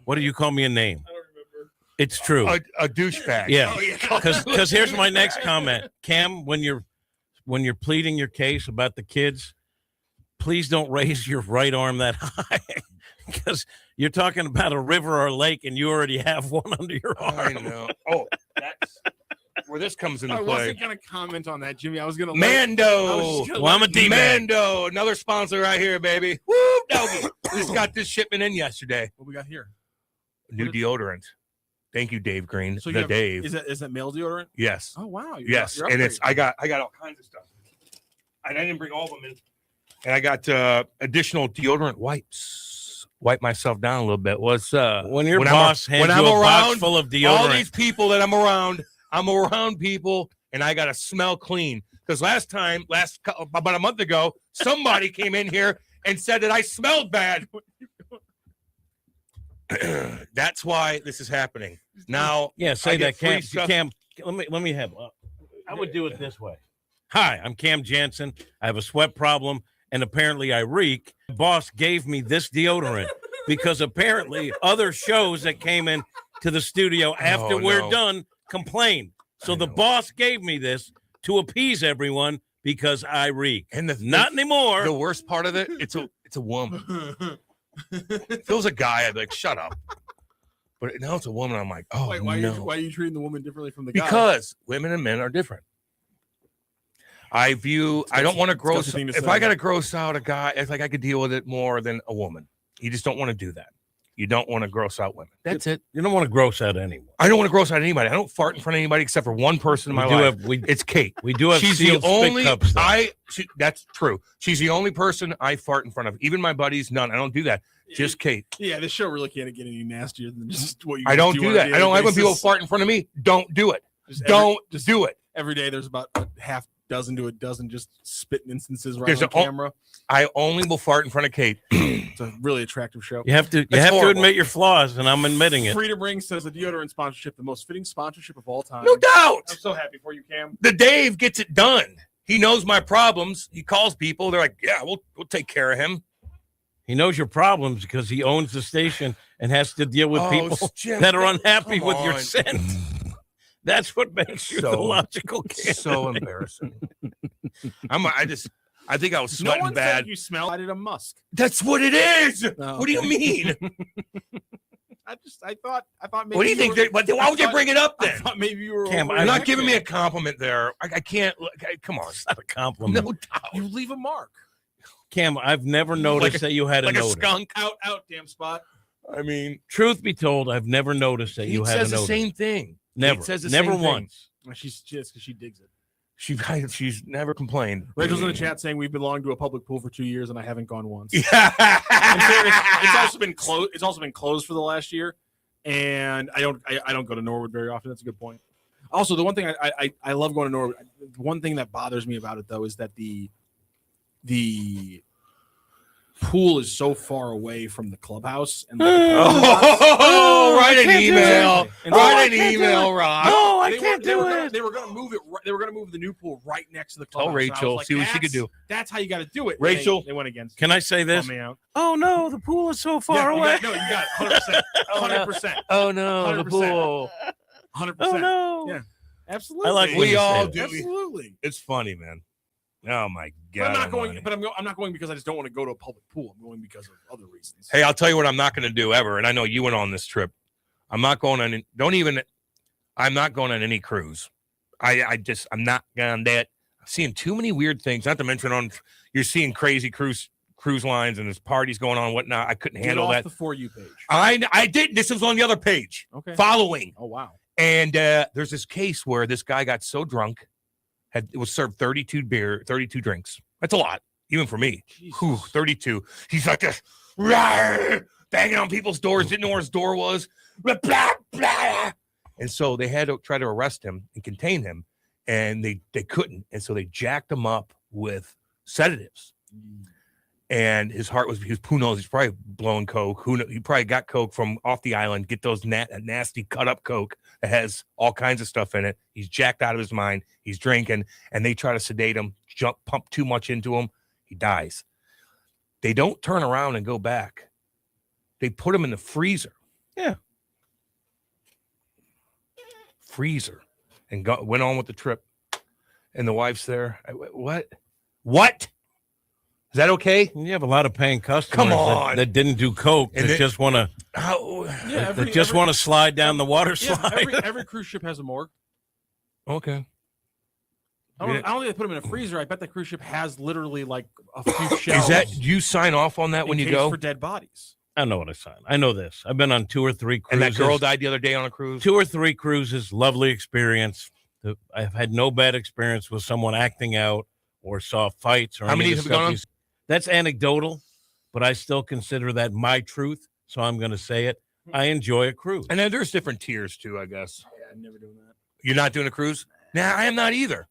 What did you call me a name? I don't remember. It's true. A douchebag. Yeah. Because here's my next comment. Cam, when you're pleading your case about the kids, please don't raise your right arm that high. Because you're talking about a river or lake, and you already have one under your arm. I know. Oh, that's where this comes into I play. wasn't going to comment on that, Jimmy. I was going to Mando. I'm a D-man. Mando, another sponsor right here, baby. Woo, doggy. We just got this shipment in yesterday. What we got here? New deodorant. Thank you, Dave Green. So Dave. Is that male deodorant? Yes. Oh wow. Yes, and it's I got all kinds of stuff. And I didn't bring all of them in. And I got additional deodorant wipes. Wipe myself down a little bit. When your boss hands you a box full of deodorant? All these people that I'm around people, and I got to smell clean. Because about a month ago, somebody came in here and said that I smelled bad. That's why this is happening now. Yeah, say I get that, Cam. free stuff. Cam, let me have. I would do it this way. Hi, I'm Cam Janssen. I have a sweat problem, and apparently I reek. My boss gave me this deodorant because apparently other shows that came in to the studio after we're done complained. So the boss gave me this to appease everyone because I reek. And not anymore. The worst part of it, it's a woman. If it was a guy, I'd be like, shut up. But now it's a woman. I'm like, oh, why no. are you treating the woman differently from the guy? Because women and men are different. I don't want to gross. If I got to gross out a guy, it's like I could deal with it more than a woman. You just don't want to do that. You don't want to gross out women. That's it. You don't want to gross out anyone. I don't want to gross out anybody. I don't fart in front of anybody except for one person in my life. It's Kate. We do have She's sealed the only. spit cups, That's true. She's the only person I fart in front of. Even my buddies, none. I don't do that. Just Kate. Yeah, this show really can't get any nastier than just what you. I don't do that. I don't like when people fart in front of me. Don't do it. Don't do it. Every day, there's about a half dozen to a dozen just spitting instances right on camera. I only will fart in front of Kate. It's a really attractive show. You have to admit your flaws, and I'm admitting it. Freedom Ring says the deodorant sponsorship, the most fitting sponsorship of all time. No doubt. I'm so happy for you, Cam. The Dave gets it done. He knows my problems. He calls people. They're like, yeah, we'll take care of him. He knows your problems because he owns the station and has to deal with people Jim, that are unhappy with your on. scent. That's what makes you the logical candidate. So embarrassing. I think I was No sweating one bad. said you smell. I did a musk. That's what it is. Oh, What do you okay. mean? I thought maybe. What do you think? Why would you bring it up then? I thought maybe you were. Cam, You're not giving me a compliment there. I can't. Come on. It's not a compliment. No doubt. You leave a mark. Cam, I've never noticed that you had a like notice. a skunk. Out, damn spot. I mean, Truth be told, I've never noticed that you Pete had a says the notice. same thing. Never. Pete says the Never same thing. once. She's just because she digs it. She's never complained. Rachel's in the chat saying we've belonged to a public pool for 2 years and I haven't gone once. Yeah. I'm serious. It's also been closed. It's also been closed for the last year, and I don't go to Norwood very often. That's a good point. Also, the one thing I love going to Norwood. One thing that bothers me about it though is that the pool is so far away from the clubhouse. And write an email. Write an email, Rob. No, I can't do it. They were going to move it. They were going to move the new pool right next to the clubhouse. Tell Rachel, like, see what she could do. That's how you got to do it. Rachel, they went against. Can I say this? Me out. Oh no, the pool is so far away. You got it. 100%. Oh no, the 100%. pool. 100%. Oh no. Yeah, absolutely. I like when We you all say do. that. Absolutely. It's funny, man. Oh my But god. I'm not going. almighty. But I'm not going because I just don't want to go to a public pool. I'm going because of other reasons. Hey, I'll tell you what I'm not going to do ever, and I know you went on this trip. I'm not going on. I'm not going on any cruise. I'm not going to that. I'm seeing too many weird things. Not to mention you're seeing crazy cruise cruise lines and there's parties going on and whatnot. I couldn't handle that. The For You page. I didn't. This was on the other page. Okay. Following. Oh, wow. And there's this case where this guy got so drunk, was served 32 drinks. That's a lot, even for me. Whew, 32. He's like this, banging on people's doors, didn't know where his door was. Blah, blah. And so they had to try to arrest him and contain him, and they couldn't. And so they jacked him up with sedatives. And his heart was, who knows, he's probably blowing coke. He probably got coke from off the island, get those nasty cut up coke that has all kinds of stuff in it. He's jacked out of his mind. He's drinking, and they try to sedate him, pump too much into him. He dies. They don't turn around and go back. They put him in the freezer. Yeah. Freezer. And went on with the trip. And the wife's there. What? Is that okay? You have a lot of paying customers that didn't do coke and just want to want to slide down the water slide. Every cruise ship has a morgue. Okay. I don't think they put them in a freezer. I bet the cruise ship has literally like a few shelves. Is that you sign off on that when you go for dead bodies? I know what I signed. I know this. I've been on 2 or 3 cruises. And that girl died the other day on a cruise. 2 or 3 cruises, lovely experience. I've had no bad experience with someone acting out or saw fights or how many have you gone on? That's anecdotal, but I still consider that my truth, so I'm going to say it. I enjoy a cruise. And then there's different tiers too, I guess. Yeah, I'm never doing that. You're not doing a cruise? Nah, I am not either.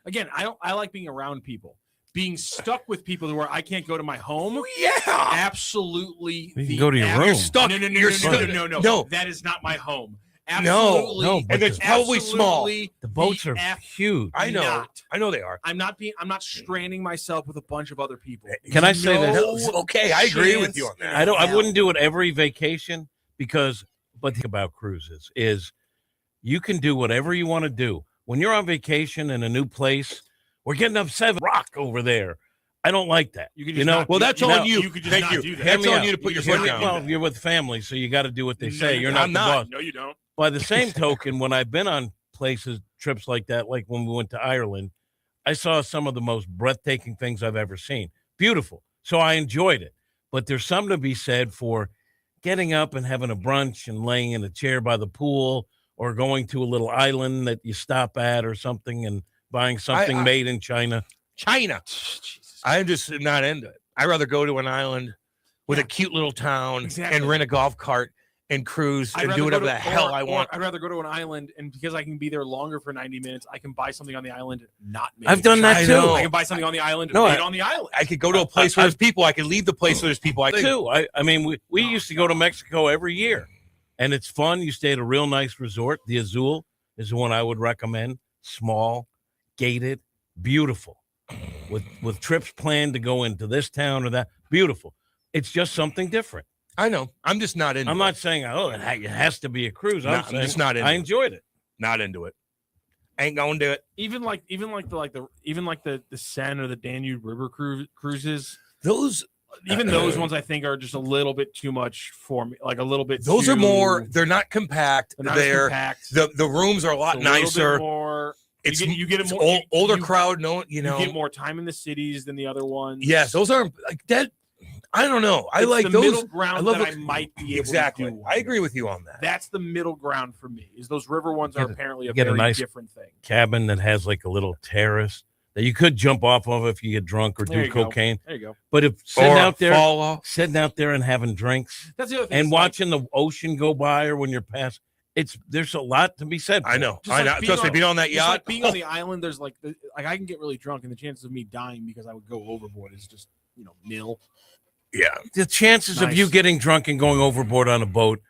Again, I like being around people. Being stuck with people where I can't go to my home. Yeah, absolutely. You can go to your room. You're stuck. No. That is not my home. Absolutely. No, and it's probably small. The boats are huge. I know. Not. I know they are. I'm not stranding myself with a bunch of other people. Can I say that? Okay, I agree with you on that. I wouldn't do it every vacation but the thing about cruises is you can do whatever you want to do. When you're on vacation in a new place, we're getting up 7 rock over there. I don't like that. Well, that's on you. You could just not do that. That's on you to put your foot down. Well, you're with family, so you got to do what they say. You're not the boss. No, you don't. By the same token, when I've been on trips like that, like when we went to Ireland, I saw some of the most breathtaking things I've ever seen. Beautiful. So I enjoyed it. But there's something to be said for getting up and having a brunch and laying in a chair by the pool or going to a little island that you stop at or something and buying something made in China. I'm just not into it. I'd rather go to an island with a cute little town and rent a golf cart and cruise and do whatever the hell I want. I'd rather go to an island, and because I can be there longer for 90 minutes, I can buy something on the island not made. I've done that too. I can buy something on the island made on the island. I could go to a place where there's people. I could leave the place where there's people. I mean, we used to go to Mexico every year, and it's fun. You stay at a real nice resort. The Azul is the one I would recommend. Small, gated, beautiful, with trips planned to go into this town or that. Beautiful. It's just something different. I know. I'm just not into it. I'm not saying, it has to be a cruise. I'm just not into it. I enjoyed it. Not into it. Ain't gonna do it. Even like the Seine or the Danube River cruises. Those ones I think are just a little bit too much for me. Like a little bit. Those are more. They're not compact. They're compact. The rooms are a lot nicer. More. It's you get a more older crowd. You get more time in the cities than the other ones. Yes, those are like that. I don't know. I like the those middle ground I might be able to do. I agree with you on that. That's the middle ground for me. Is those river ones are apparently a very nice different thing. Cabin that has like a little terrace that you could jump off of if you get drunk or do cocaine. There you go. But if sitting out there and having drinks, that's the other thing, and watching the ocean go by, or when you're past, there's a lot to be said. I know. Trust me, being on that yacht, being on the island, there's like I can get really drunk, and the chances of me dying because I would go overboard is just nil. Yeah, the chances of you getting drunk and going overboard on a boat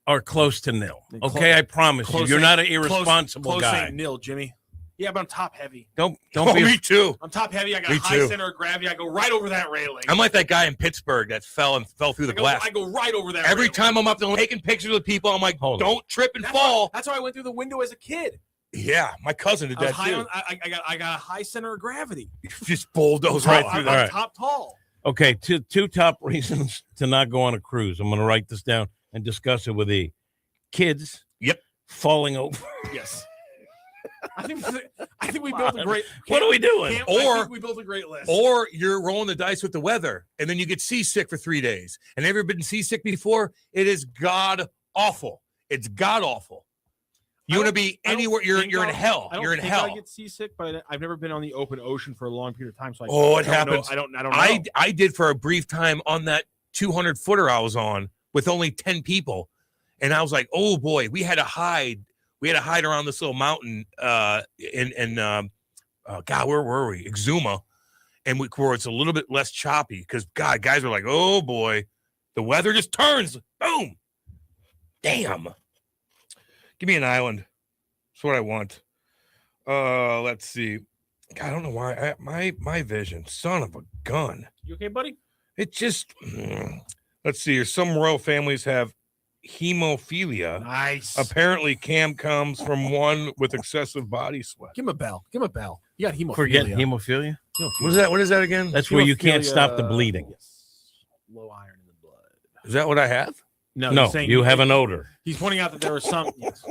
are close to nil. Okay, I promise you, you're not an irresponsible guy. Ain't nil, Jimmy. Yeah, but I'm top heavy. Don't be. Me too. I'm top heavy. I got a high center of gravity. I go right over that railing. I'm like that guy in Pittsburgh that fell through the glass. I go right over that. Every time I'm up there taking pictures with people, I'm like, don't trip and fall. That's why I went through the window as a kid. Yeah, my cousin did that too. I got a high center of gravity. You just bulldoze right through that. Top tall. Okay, two top reasons to not go on a cruise. I'm going to write this down and discuss it with E. Kids. Yep. Falling over. Yes. I think we built a great. What are we doing? I think we built a great list. Or you're rolling the dice with the weather, and then you get seasick for 3 days. And ever been seasick before? It is god awful. It's god awful. You want to be anywhere? You're in hell. You're in hell. I get seasick, but I've never been on the open ocean for a long period of time. So it happens. I don't know. I did for a brief time on that 200 footer I was on with only 10 people, and I was like, oh boy, we had to hide. We had to hide around this little mountain God, where were we? Exuma, and where it's a little bit less choppy because God, guys were like, oh boy, the weather just turns. Boom. Damn. Give me an island. That's what I want. Let's see. God, I don't know why. My vision. Son of a gun. You okay, buddy? It just. Let's see here. Some royal families have hemophilia. Nice. Apparently, Cam comes from one with excessive body sweat. Give him a bell. Give him a bell. You got hemophilia. Forget hemophilia. What is that? What is that again? That's where you can't stop the bleeding. Yes. Low iron in the blood. Is that what I have? No, you have an odor. He's pointing out that there was some. Yes.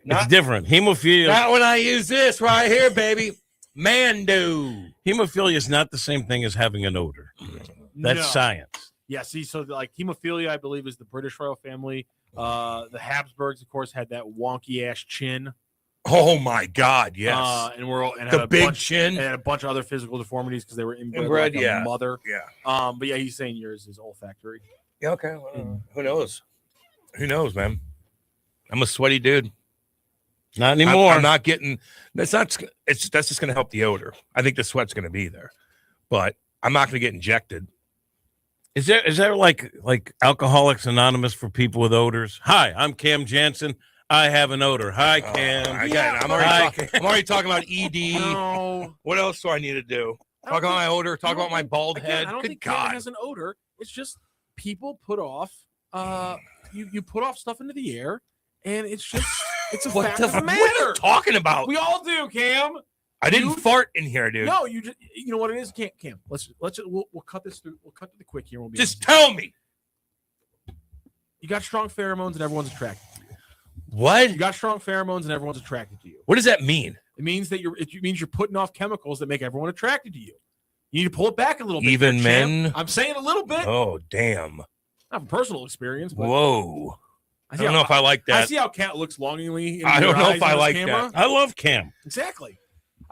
It's different. Hemophilia. Not when I use this right here, baby. Mando. Hemophilia is not the same thing as having an odor. That's science. Yeah, see, so like hemophilia, I believe, is the British royal family. The Habsburgs, of course, had that wonky ass chin. Oh my God, yes. And we're all the big chin, and a bunch of other physical deformities because they were inbred like a mother. Yeah. But yeah, he's saying yours is olfactory. Yeah. Okay. Well, who knows? Who knows, man? I'm a sweaty dude. Not anymore. I'm not getting. That's just going to help the odor. I think the sweat's going to be there, but I'm not going to get injected. Is there like Alcoholics Anonymous for people with odors? Hi, I'm Cam Janssen. I have an odor. Hi, Cam. I'm already talking about ED. No. What else do I need to do? Talk about my odor. Talk about my bald head. I don't think Cam has an odor. It's just people put off. You put off stuff into the air, and it's just it's a fact of the matter. What are you talking about? We all do, Cam. I didn't fart in here, dude. No, you know what it is, Cam. We'll cut this through. We'll cut to the quick here. We'll be just tell me. You got strong pheromones and everyone's attracted to you. What? You got strong pheromones and everyone's attracted to you. What does that mean? It means that you're putting off chemicals that make everyone attracted to you. You need to pull it back a little bit. Even men? I'm saying a little bit. Oh, damn. Not from personal experience. But whoa. I don't know if I like that. I see how Cat looks longingly. I don't know if I like that. I love Cam. Exactly.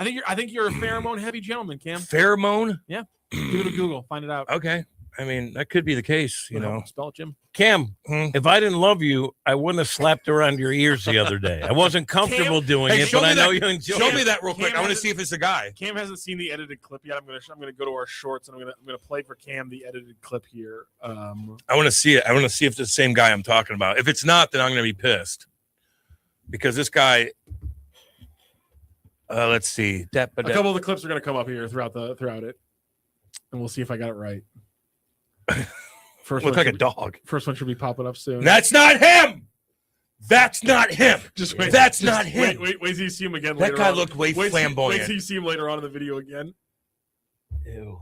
I think you're a pheromone heavy gentleman, Cam. Pheromone? Yeah. Give it a Google. Find it out. Okay. I mean, that could be the case, you know. Spell it, Jim. Cam, if I didn't love you, I wouldn't have slapped around your ears the other day. I wasn't comfortable doing it, but I know you enjoy it. Show me that real quick. I want to see if it's a guy. Cam hasn't seen the edited clip yet. I'm gonna go to our shorts and I'm gonna play for Cam the edited clip here. I want to see it. I want to see if it's the same guy I'm talking about. If it's not, then I'm gonna be pissed because this guy. Let's see. A couple of the clips are gonna come up here throughout it, and we'll see if I got it right. Look like a dog. First one should be popping up soon. That's not him. That's not him. Just wait. That's not him. Wait till you see him again. That later guy on. looked way flamboyant. Wait till you see him later on in the video again. Ew.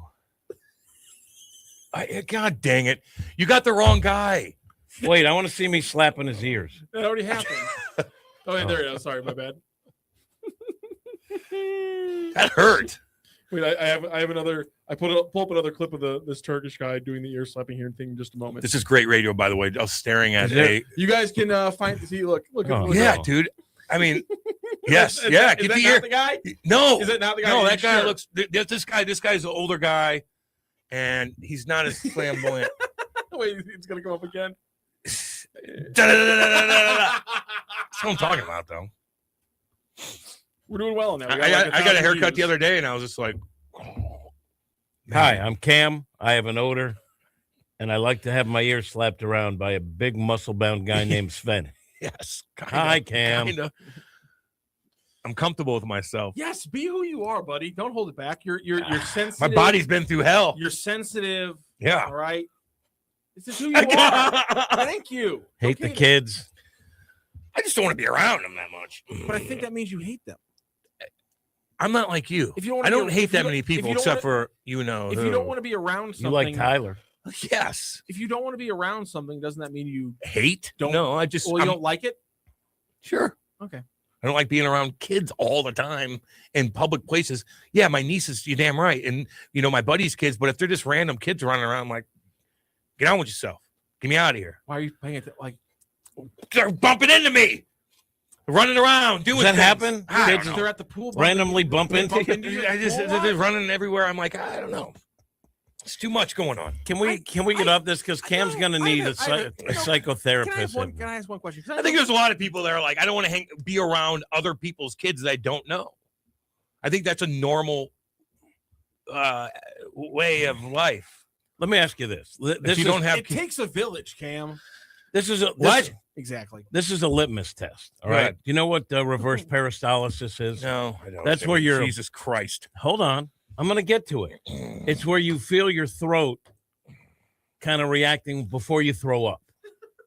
God dang it! You got the wrong guy. Wait, I want to see me slapping his ears. That already happened. Oh, yeah, there you go. Sorry, my bad. That hurt. Wait, I have another. I pull up another clip of this Turkish guy doing the ear slapping here thing in just a moment. This is great radio, by the way. I was staring at it. You guys can see. Look. Yeah, dude. I mean, yes, yeah. Is that not the guy? No, is it not the guy? No, that guy looks. This guy's an older guy, and he's not as flamboyant. Wait, it's gonna come up again. That's what I'm talking about, though. We're doing well in that. I got a haircut the other day, and I was just like, "Hi, I'm Cam. I have an odor, and I like to have my ears slapped around by a big muscle-bound guy named Sven." Yes. Hi, Cam. Kinda. I'm comfortable with myself. Yes, be who you are, buddy. Don't hold it back. You're sensitive. My body's been through hell. You're sensitive. Yeah. All right. This is who you are. Thank you. Hate the kids. I just don't want to be around them that much. But I think that means you hate them. I'm not like you. I don't hate that many people except for If you don't want to be around something, you like Tyler. Yes. If you don't want to be around something, doesn't that mean you hate? don't? No, I just you don't like it. Sure. Okay. I don't like being around kids all the time in public places. Yeah, my nieces, you're damn right. And, my buddy's kids, but if they're just random kids running around, I'm like, get on with yourself. Get me out of here. Why are you paying it? They're bumping into me. Running around, doing Does that things. happen? Kids, they're at the pool. Randomly bump into you? They're just running everywhere. I'm like, I don't know. It's too much going on. Can we get off this? Because Cam's going to need a psychotherapist. Can I ask one question? I think there's a lot of people that are like, I don't want to be around other people's kids that I don't know. I think that's a normal way of life. Let me ask you this. It takes a village, Cam. This is what? Exactly. This is a litmus test. All right. Do you know what reverse peristalsis is? No, I don't. That's where you're. Jesus Christ. Hold on. I'm going to get to it. It's where you feel your throat kind of reacting before you throw up.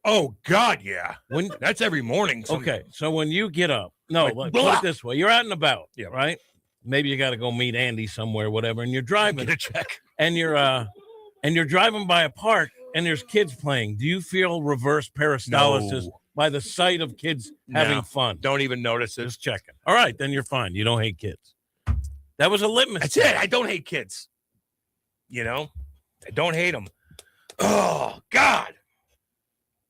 Oh, God, yeah. That's every morning. Okay. So when you get up, put it this way. You're out and about, right? Maybe you got to go meet Andy somewhere, whatever, and you're driving. Get a check. And you're driving by a park, and there's kids playing. Do you feel reverse peristalsis by the sight of kids having fun? Don't even notice it. Just checking. All right, then you're fine. You don't hate kids. That was a litmus. That's it. I don't hate kids. I don't hate them. Oh, God.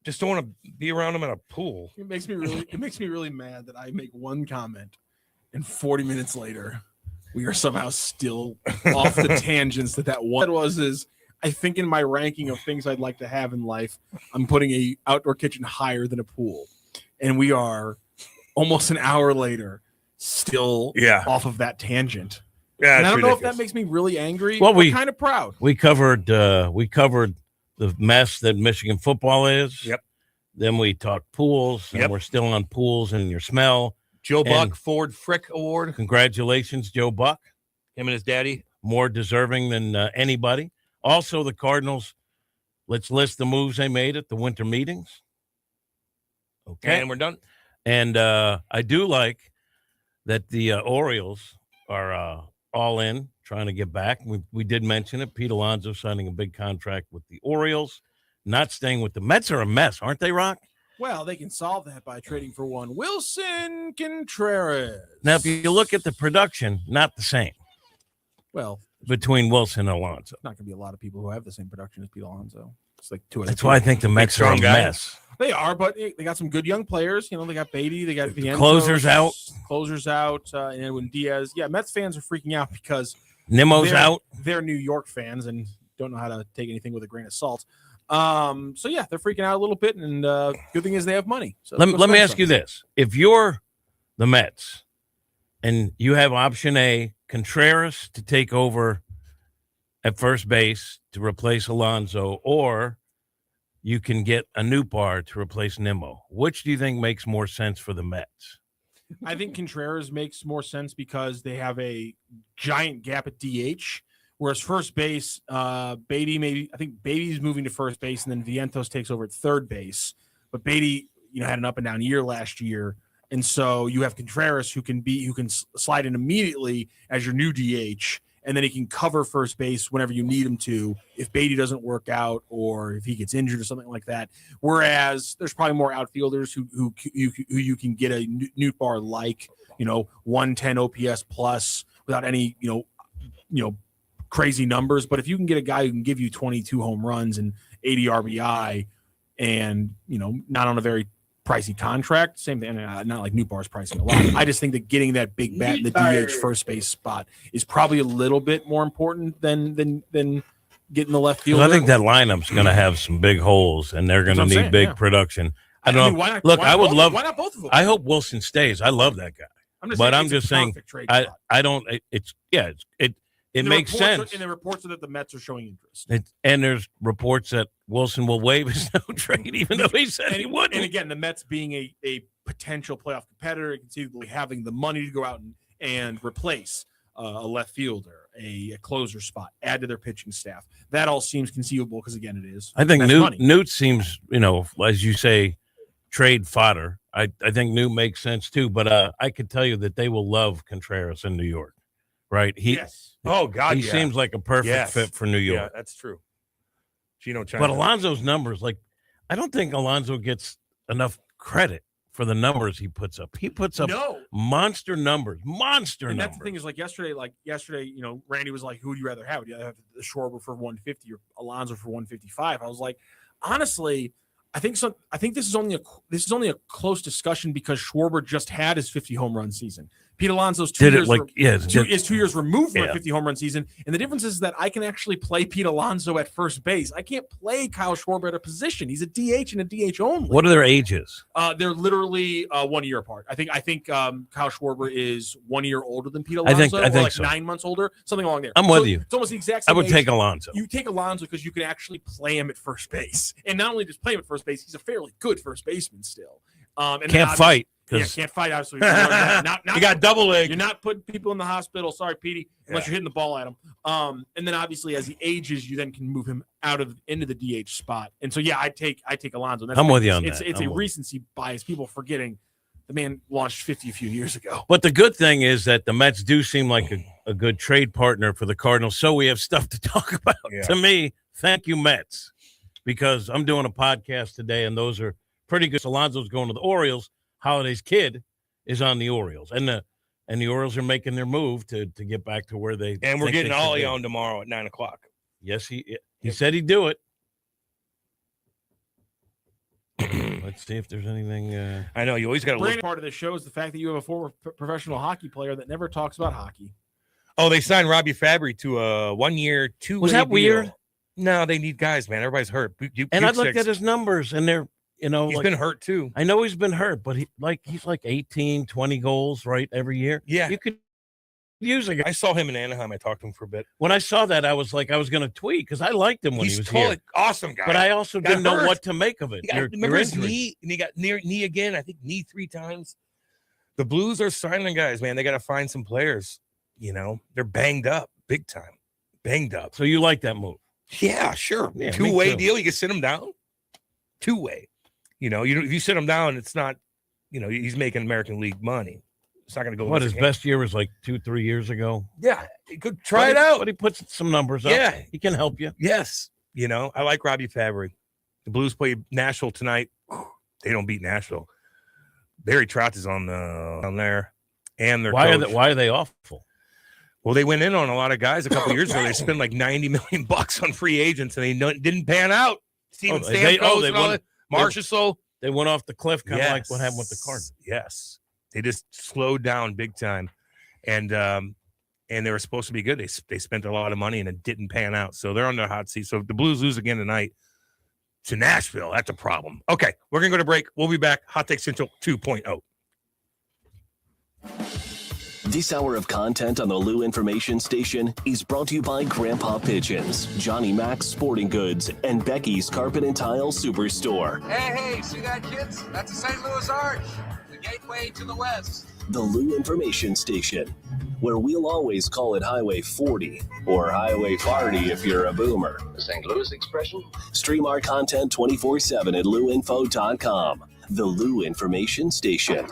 Just don't want to be around them at a pool. It makes me really mad that I make one comment and 40 minutes later we are somehow still off the tangents that one is. I think in my ranking of things I'd like to have in life, I'm putting a outdoor kitchen higher than a pool. And we are almost an hour later still off of that tangent. Yeah, and I don't ridiculous. know if that makes me really angry. Well, we're kind of proud. We covered the mess that Michigan football is. Yep. Then we talked pools, and we're still on pools and your smell. Joe Buck Ford Frick Award. Congratulations, Joe Buck. Him and his daddy. More deserving than anybody. Also, the Cardinals, let's list the moves they made at the winter meetings. Okay. And we're done. And I do like that the Orioles are all in, trying to get back. We did mention it. Pete Alonso signing a big contract with the Orioles, not staying with the Mets. Are a mess, aren't they, Rock? Well, they can solve that by trading for one Wilson Contreras. Now, if you look at the production, not the same. Well, between Wilson and Alonso. Not going to be a lot of people who have the same production as Pete Alonso. It's like two. That's why I think the Mets are a mess. They are, but they got some good young players. They got Beatty, they got the closers out, and Edwin Diaz. Yeah, Mets fans are freaking out because Nimmo's out. They're New York fans and don't know how to take anything with a grain of salt. So yeah, they're freaking out a little bit, and good thing is they have money. So let me ask you this: if you're the Mets and you have option A, Contreras to take over at first base to replace Alonso, or you can get a Newbar to replace Nimmo, which do you think makes more sense for the Mets? I think Contreras makes more sense because they have a giant gap at DH. Whereas first base, Beatty I think Beatty's moving to first base, and then Vientos takes over at third base. But Beatty, had an up and down year last year, and so you have Contreras who can slide in immediately as your new DH, and then he can cover first base whenever you need him to if Beatty doesn't work out or if he gets injured or something like that. Whereas there's probably more outfielders who you can get a Newbar like 110 OPS plus without any crazy numbers. But if you can get a guy who can give you 22 home runs and 80 RBI and not on a very pricey contract, same thing. Not like Newbar's pricing a lot. I just think that getting that big bat in the DH first base spot is probably a little bit more important than getting the left field. I think that lineup's going to have some big holes, and they're going to need big production. I don't know. Why not both of them? I hope Wilson stays. I love that guy. I'm just saying. I don't. It makes sense. And the reports are that the Mets are showing interest. And there's reports that Wilson will waive his no trade, even though he said he wouldn't. And again, the Mets being a potential playoff competitor, conceivably having the money to go out and replace a left fielder, a closer spot, add to their pitching staff. That all seems conceivable because, again, it is. I think Newt seems, as you say, trade fodder. I think Newt makes sense too, but I could tell you that they will love Contreras in New York, right? Yes. Oh, God, he seems like a perfect fit for New York. Yeah, that's true. But Alonso's numbers, I don't think Alonso gets enough credit for the numbers he puts up. He puts up monster numbers. And that's the thing is like yesterday, Randy was like, who would you rather have? Would you rather have the Schwarber for 150 or Alonso for 155? I was like, honestly, I think this is only a close discussion because Schwarber just had his 50 home run season. Pete Alonso's 2 years removed from a 50 home run season. And the difference is that I can actually play Pete Alonso at first base. I can't play Kyle Schwarber at a position. He's a DH and a DH only. What are their ages? They're literally 1 year apart. I think Kyle Schwarber is 1 year older than Pete Alonso. I think so. 9 months older, something along there. I'm with you. It's almost the exact same I would age. take Alonso. You take Alonso because you can actually play him at first base. And not only just play him at first base, he's a fairly good first baseman still. And can't fight. Yeah, can't fight. Absolutely. You got double leg. You're not putting people in the hospital. Sorry, Petey, unless you're hitting the ball at him. And then obviously as he ages, you then can move him into the DH spot. And so I take Alonso. I'm with you on that. It's a recency bias. People forgetting the man launched 50 a few years ago. But the good thing is that the Mets do seem like a good trade partner for the Cardinals. So we have stuff to talk about. Yeah. To me, thank you, Mets, because I'm doing a podcast today, and those are pretty good. Alonso's going to the Orioles. Holiday's kid is on the Orioles, and the Orioles are making their move to get back to where they. And we're getting Ollie on tomorrow at 9:00. Yes, he said he'd do it. Let's see if there's anything. I know you always got to look. Part of the show is the fact that you have a former professional hockey player that never talks about hockey. Oh, they signed Robbie Fabry to a 1 year, 2 Was that deal. weird? No, they need guys, man. Everybody's hurt. And I looked at his numbers, and they're. He's been hurt too. I know he's been hurt, but he's like 18, 20 goals, right, every year. Yeah. You could use a guy. I saw him in Anaheim. I talked to him for a bit. When I saw that, I was going to tweet because I liked him when he was here. Awesome guy. But I also didn't know what to make of it. Remember his knee? And he got near knee again. I think knee 3 times. The Blues are signing guys, man. They got to find some players. They're banged up big time. Banged up. So you like that move? Yeah, sure. Yeah, 2-way deal. You can sit him down. 2-way. If you sit him down, it's not, he's making American League money. It's not going to go. What his best year was like 2-3 years ago. Yeah, he could try it out. But he puts some numbers up. Yeah, he can help you. Yes, I like Robbie Fabry. The Blues play Nashville tonight. They don't beat Nashville. Barry Trotz is on there, and their why coach. Why are they awful? Well, they went in on a lot of guys a couple years ago. They spent like $90 million on free agents, and they didn't pan out. Steven Stamkos, Marchessault. They went off the cliff, kind of like what happened with the Cardinals. Yes, they just slowed down big time, and they were supposed to be good. They spent a lot of money, and it didn't pan out. So they're on the hot seat. So if the Blues lose again tonight to Nashville, that's a problem. Okay, we're gonna go to break. We'll be back. Hot Take Central 2.0. This hour of content on the Lou Information Station is brought to you by Grandpa Pigeons, Johnny Mac's Sporting Goods, and Becky's Carpet and Tile Superstore. Hey, see that, kids? That's the St. Louis Arch, the gateway to the west. The Lou Information Station, where we'll always call it Highway 40 or Highway 40 if you're a boomer. The St. Louis expression? Stream our content 24/7 at louinfo.com. The Lou Information Station.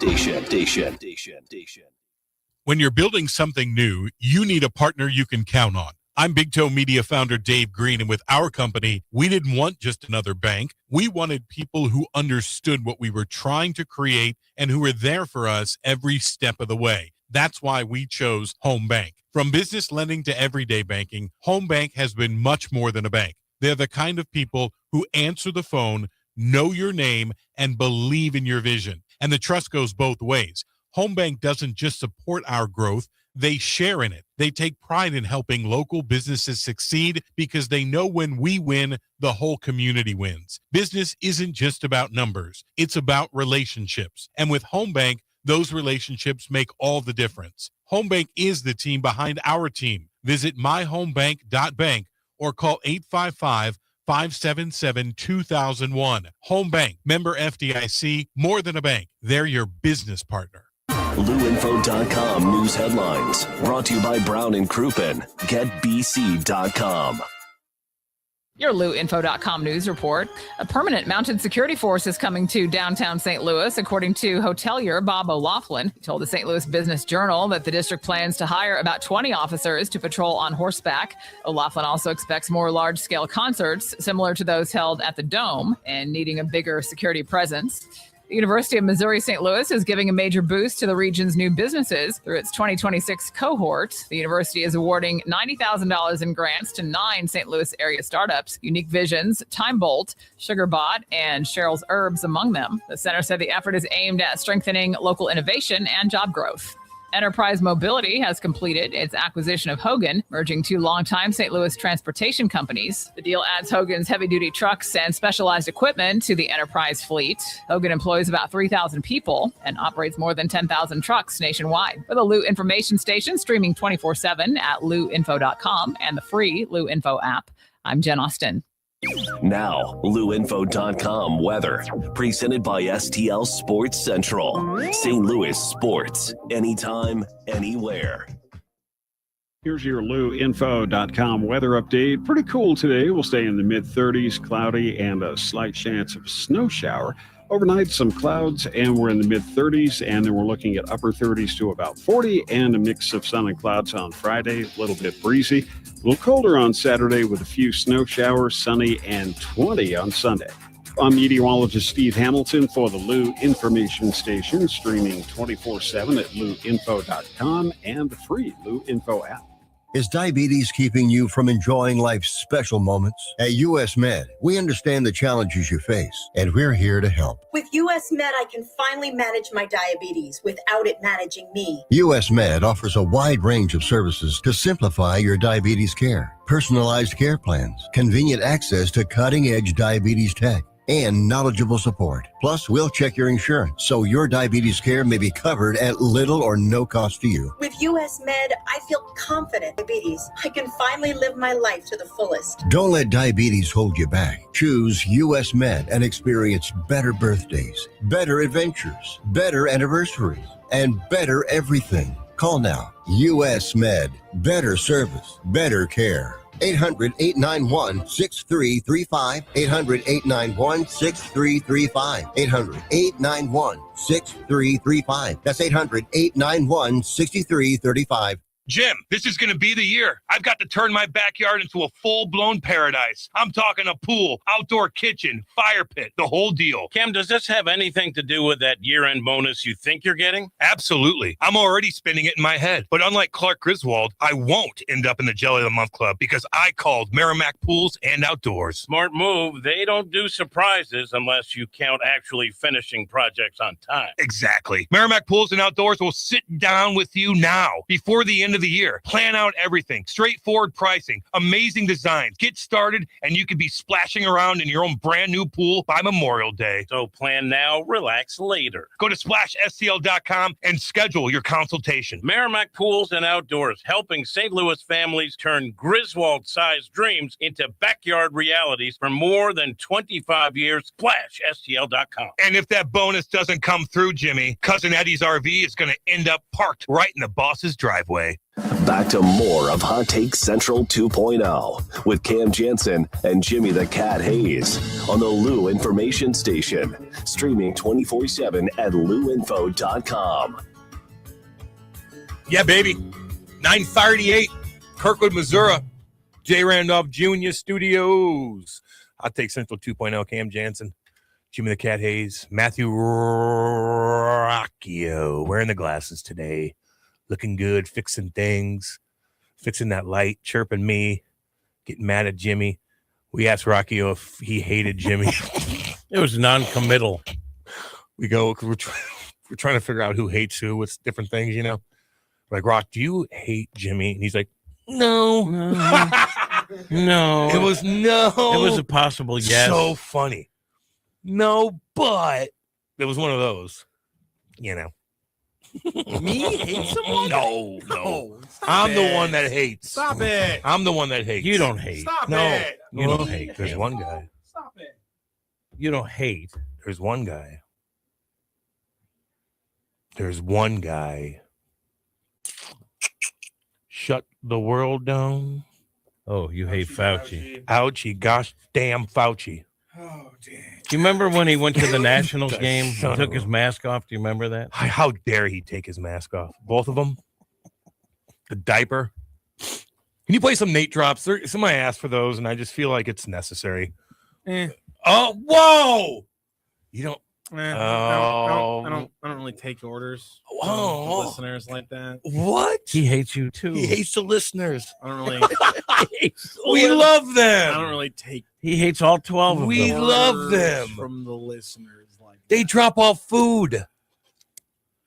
When you're building something new, you need a partner you can count on. I'm Big Toe Media founder Dave Green, and with our company, we didn't want just another bank. We wanted people who understood what we were trying to create and who were there for us every step of the way. That's why we chose Home Bank. From business lending to everyday banking, Home Bank has been much more than a bank. They're the kind of people who answer the phone, know your name, and believe in your vision. And the trust goes both ways. Home Bank doesn't just support our growth, they share in it. They take pride in helping local businesses succeed because they know when we win, the whole community wins. Business isn't just about numbers, it's about relationships. And with Home Bank, those relationships make all the difference. Home Bank is the team behind our team. Visit myhomebank.bank or call 855-577-2001. Home Bank, member FDIC, more than a bank. They're your business partner. LouInfo.com news headlines brought to you by Brown and Crouppen. GetBC.com. Your LouInfo.com news report. A permanent mounted security force is coming to downtown St. Louis, according to hotelier Bob O'Loughlin. He told the St. Louis Business Journal that the district plans to hire about 20 officers to patrol on horseback. O'Loughlin also expects more large-scale concerts, similar to those held at the Dome, and needing a bigger security presence. The University of Missouri St. Louis is giving a major boost to the region's new businesses. Through its 2026 cohort, the university is awarding $90,000 in grants to 9 St. Louis area startups, Unique Visions, Time Bolt, SugarBot, and Cheryl's Herbs among them. The center said the effort is aimed at strengthening local innovation and job growth. Enterprise Mobility has completed its acquisition of Hogan, merging 2 longtime St. Louis transportation companies. The deal adds Hogan's heavy-duty trucks and specialized equipment to the Enterprise fleet. Hogan employs about 3,000 people and operates more than 10,000 trucks nationwide. With a Lou information station streaming 24/7 at louinfo.com and the free Lou Info app. I'm Jen Austin. Now, louinfo.com weather, presented by STL Sports Central. St. Louis sports, anytime, anywhere. Here's your louinfo.com weather update. Pretty cool today. We'll stay in the mid-30s, cloudy, and a slight chance of a snow shower. Overnight, some clouds, and we're in the mid-30s, and then we're looking at upper 30s to about 40, and a mix of sun and clouds on Friday, a little bit breezy. A little colder on Saturday with a few snow showers, sunny, and 20 on Sunday. I'm meteorologist Steve Hamilton for the Lou Information Station, streaming 24/7 at louinfo.com and the free Lou Info app. Is diabetes keeping you from enjoying life's special moments? At US Med, we understand the challenges you face, and we're here to help. With US Med, I can finally manage my diabetes without it managing me. US Med offers a wide range of services to simplify your diabetes care. Personalized care plans, convenient access to cutting-edge diabetes tech, and knowledgeable support. Plus, we'll check your insurance so your diabetes care may be covered at little or no cost to you. With US Med, I feel confident. Diabetes, I can finally live my life to the fullest. Don't let diabetes hold you back. Choose US Med and experience better birthdays, better adventures, better anniversaries, and better everything. Call now. US Med. Better service, better care. 800-891-6335. 800-891-6335. 800-891-6335. That's 800-891-6335. Jim, this is going to be the year. I've got to turn my backyard into a full-blown paradise. I'm talking a pool, outdoor kitchen, fire pit, the whole deal. Cam, does this have anything to do with that year-end bonus you think you're getting? Absolutely. I'm already spending it in my head. But unlike Clark Griswold, I won't end up in the Jelly of the Month Club because I called Merrimack Pools and Outdoors. Smart move. They don't do surprises unless you count actually finishing projects on time. Exactly. Merrimack Pools and Outdoors will sit down with you now before the end of the year. Plan out everything. Straightforward pricing. Amazing designs. Get started and you could be splashing around in your own brand new pool by Memorial Day. So plan now, relax later. Go to splashstl.com and schedule your consultation. Merrimack Pools and Outdoors, helping St. Louis families turn Griswold-sized dreams into backyard realities for more than 25 years. SplashSTL.com. And if that bonus doesn't come through, Jimmy, Cousin Eddie's RV is going to end up parked right in the boss's driveway. Back to more of Hot Take Central 2.0 with Cam Janssen and Jimmy the Cat Hayes on the Lou Information Station, streaming 24/7 at louinfo.com. Yeah, baby. 938, Kirkwood, Missouri. J. Randolph Jr. Studios. Hot Take Central 2.0, Cam Janssen, Jimmy the Cat Hayes, Matthew Rocchio, wearing the glasses today. Looking good, fixing things, fixing that light, chirping me, getting mad at Jimmy. We asked Rocchio if he hated Jimmy. It was non-committal. We're trying to figure out who hates who with different things, you know. Like, Rock, do you hate Jimmy? And he's like, no. No. It was no. It was a possible yes. So funny. No, but it was one of those, you know. Me hate someone? No. I'm the one that hates. Stop it. I'm the one that hates. You don't hate. Stop no, it. You don't hate. There's one guy. Stop it. You don't hate. There's one guy. There's one guy. Shut the world down. Oh, you hate Fauci. Ouchie, gosh damn Fauci. Oh, damn. Do you remember when he went to the Nationals game and took his mask off? Do you remember that? How dare he take his mask off? Both of them? The diaper? Can you play some Nate drops? Somebody asked for those, and I just feel like it's necessary. Oh, whoa! You don't. I don't really take orders from the listeners like that. What? He hates you too. He hates the listeners. I don't really. We love them. I don't really take. He hates all 12 of them. We love them. From the listeners, like they drop off food.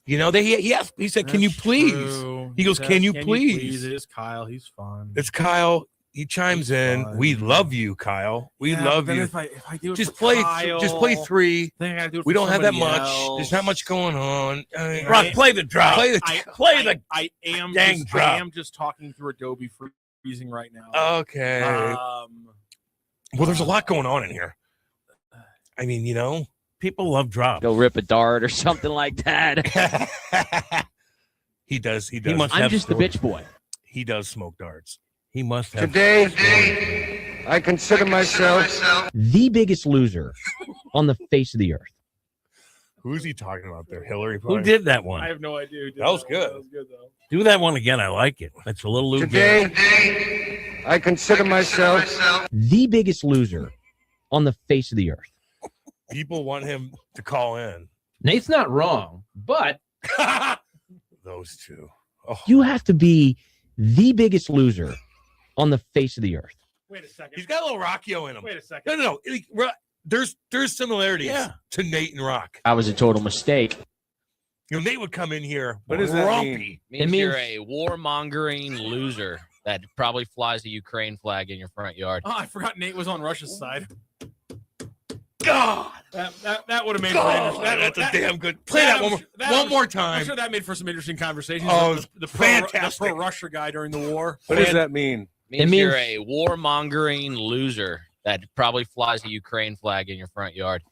You know, he said, "Can you please?" True. He goes, "Can you please?" It is Kyle. He's fun. It's Kyle. He chimes in. Fun. We love you, Kyle. We love you. If I do it just for play. Kyle, Just play 3. then I gotta do it we for don't have that somebody much. else. There's not much going on. Rock, play the drop. Play the. I am dang just, drop. I am just talking through Adobe freezing right now. Okay. Well, there's a lot going on in here. I mean, you know, people love drop. Go rip a dart or something like that. He does. He I'm just the bitch boy. He does smoke darts. He must have. Today, I consider myself the biggest loser on the face of the earth. Who's he talking about there? Hillary? Who Probably? did that one? I have no idea. Who did That was one. good. That was good though. Do that one again. I like it. It's a little Lou today, Gehrig. I consider myself the biggest loser on the face of the earth. People want him to call in. Nate's not wrong, but Those two. Oh. you have to be the biggest loser on the face of the earth. Wait a second. He's got a little Rockio in him. Wait a second. No. There's similarities to Nate and Rock. I was a total mistake. You know, Nate would come in here. What does that grumpy. mean? It means you're a warmongering loser that probably flies a Ukraine flag in your front yard. Oh, I forgot Nate was on Russia's side. God, that would have made. God, that's a damn good. Play that one more time. I'm sure that made for some interesting conversations. Oh, the fantastic. pro-Russia guy during the war. What does does that mean? It means you're a warmongering loser that probably flies a Ukraine flag in your front yard.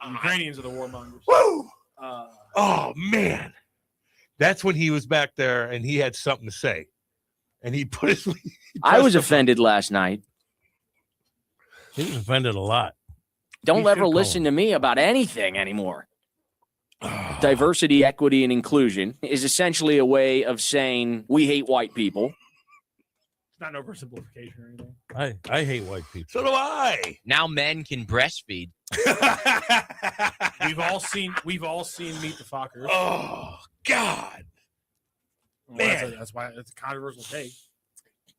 Ukrainians are the warmongers. Woo! Oh man, that's when he was back there and he had something to say, and he put his. I was offended last night. He was offended a lot. Don't ever listen to me about anything anymore. Diversity, equity, and inclusion is essentially a way of saying we hate white people. It's not an oversimplification or anything. I hate white people. So do I. Now men can breastfeed. We've all seen Meet the Fockers. Oh God, man, that's why it's a controversial take.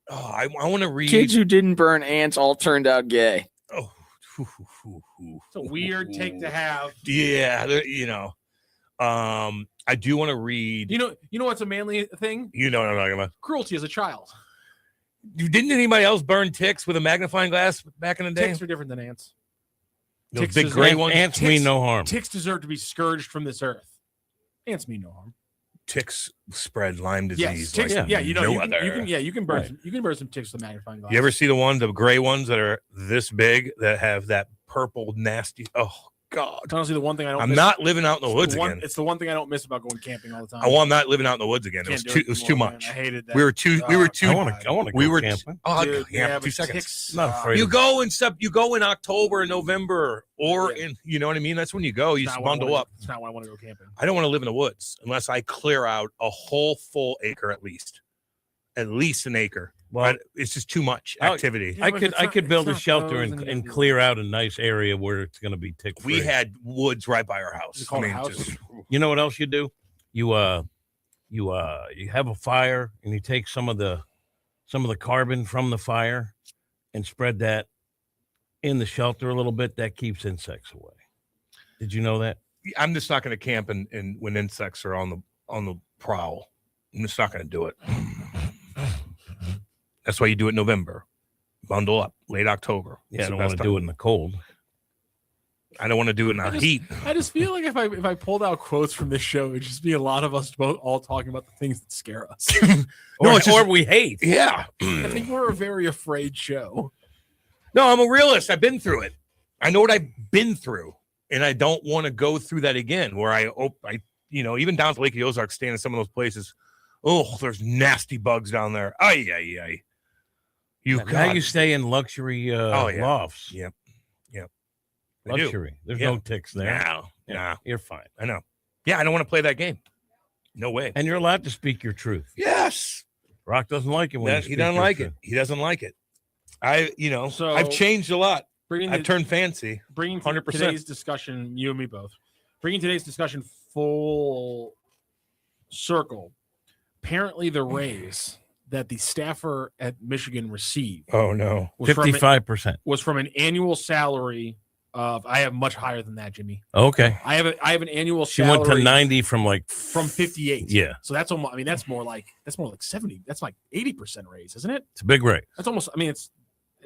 Oh, I want to read. Kids who didn't burn ants all turned out gay. Oh, it's a weird take to have. Yeah, you know. I do want to read. You know what's a manly thing? You know what I'm talking about. Cruelty as a child. Didn't anybody else burn ticks with a magnifying glass back in the day? Ticks are different than ants. Those big gray ones. Ants mean no harm. Ticks deserve to be scourged from this earth. Ants mean no harm. Ticks spread Lyme disease. Yes, ticks, like you know, no other. you can burn some ticks with a magnifying glass. You ever see the gray ones that are this big that have that purple nasty? Oh God! Honestly, the one thing I'm not living out in the woods again. It's the one thing I don't miss about going camping all the time. I'm not living out in the woods again. It was too much. I hated that. We were too. I want to go camping. Oh, Dude, yeah, 2 but seconds. ticks, Not afraid. You go in October and November, or in, you know what I mean. That's when you go. You just bundle up. It's not when I want to go camping. I don't want to live in the woods unless I clear out a whole full acre at least an acre. Well, but it's just too much activity. I could build a shelter and clear out a nice area where it's going to be tick free. We had woods right by our house. Is it called a house? You know what else you do? You have a fire and you take some of the carbon from the fire and spread that in the shelter a little bit. That keeps insects away. Did you know that? I'm just not going to camp in when insects are on the prowl. I'm just not going to do it. That's why you do it in November. Bundle up, late October. Yeah, I don't want to do it in the cold. I don't want to do it in the heat. I just feel like if I pulled out quotes from this show, it'd just be a lot of us both all talking about the things that scare us. or we hate. Yeah. I think we're a very afraid show. No, I'm a realist. I've been through it. I know what I've been through, and I don't want to go through that again. Where I even down to Lake of the Ozarks, staying in some of those places. Oh, there's nasty bugs down there. Ay. Now you stay in luxury lofts. Yep. Luxury. There's no ticks there. No. You're fine. I know. Yeah, I don't want to play that game. No way. And you're allowed to speak your truth. Yes. Rock doesn't like it when He doesn't like it. He doesn't like it. I've changed a lot. I've turned fancy. Bringing 100%. today's discussion, you and me both, bringing today's discussion full circle. Apparently, the raise that the staffer at Michigan received. Oh no, 55% was from an annual salary of. I have much higher than that, Jimmy. Okay. I have an annual She salary. went to 90 from 58. Yeah. So that's almost. I mean, that's more like 70. That's like 80% raise, isn't it? It's a big raise. That's almost. I mean, it's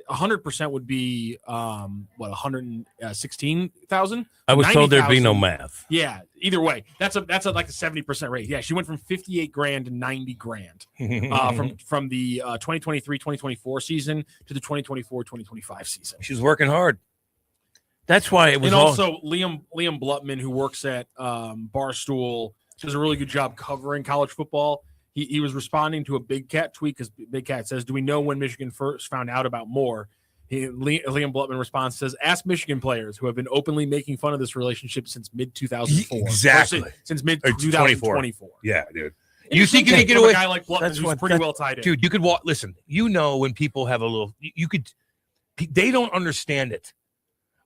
100% would be 116,000. I was told there'd be no math. Yeah. Either way, that's like a 70% raise. Yeah, she went from 58 grand to 90 grand from the 2023-2024 season to the 2024-2025 season. She's working hard. That's why it was. And also Liam Blutman, who works at Barstool, does a really good job covering college football. He was responding to a Big Cat tweet because Big Cat says, "Do we know when Michigan first found out about Moore?" Liam Blutman responds, says, "Ask Michigan players who have been openly making fun of this relationship since mid-2004." Exactly. Since mid-2024. Yeah, dude. You think you can get away? A guy like Blutman, who's pretty well tied in. Dude, you could walk. Listen, when people have a little, they don't understand it.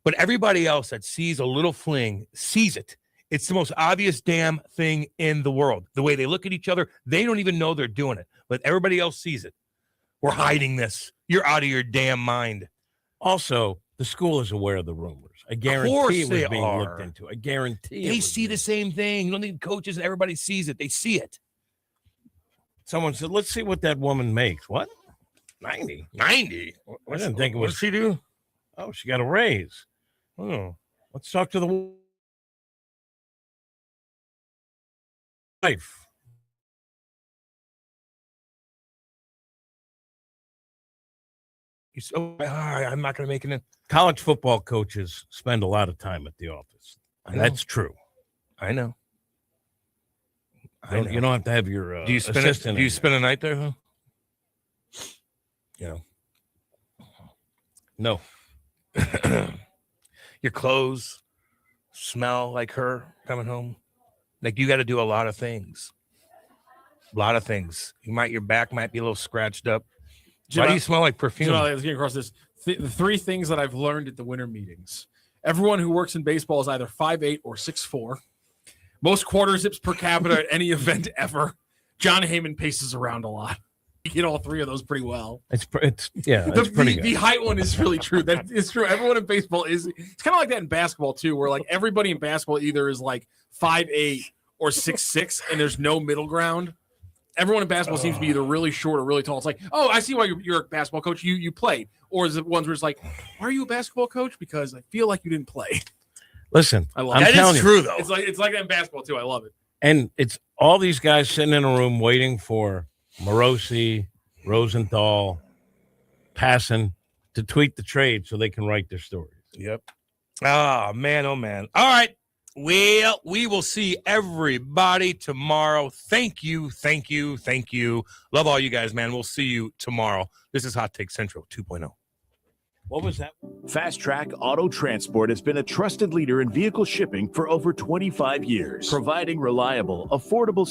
But everybody else that sees a little fling sees it. It's the most obvious damn thing in the world. The way they look at each other, they don't even know they're doing it. But everybody else sees it. We're hiding this. You're out of your damn mind. Also, the school is aware of the rumors. I guarantee it was being looked into. I guarantee they see the same thing. You don't need coaches. Everybody sees it. They see it. Someone said, "Let's see what that woman makes." What? 90. 90? I didn't think it What was. did she do? Oh, she got a raise. Oh. Let's talk to the wife. I'm not going to make it in. College football coaches spend a lot of time at the office. I know. That's true. I know. You don't have to have your do you assistant. Do you spend a night there, huh? You know. No. Your clothes smell like her coming home. Like you got to do a lot of things. A lot of things. Your back might be a little scratched up. Why do you smell like perfume? I was getting across this. The three things that I've learned at the winter meetings. Everyone who works in baseball is either 5'8" or 6'4". Most quarter zips per capita at any event ever. John Heyman paces around a lot. You get all three of those pretty well. It's pretty good. The height one is really true. That is true. Everyone in baseball is. It's kind of like that in basketball too, where like everybody in basketball either is like 5'8" or 6'6", and there's no middle ground. Everyone in basketball seems to be either really short or really tall. It's like, oh, I see why you're a basketball coach. You played. Or is it ones where it's like, why are you a basketball coach? Because I feel like you didn't play. Listen, I love I'm it. telling you, true though. It's like that in basketball too. I love it. and it's all these guys sitting in a room waiting for Morosi, Rosenthal, Passan to tweet the trade so they can write their stories. Yep. Oh, man. Oh, man. All right. Well, we will see everybody tomorrow. Thank you. Thank you. Thank you. Love all you guys, man. We'll see you tomorrow. This is Hot Take Central 2.0. What was that? Fast Track Auto Transport has been a trusted leader in vehicle shipping for over 25 years, providing reliable, affordable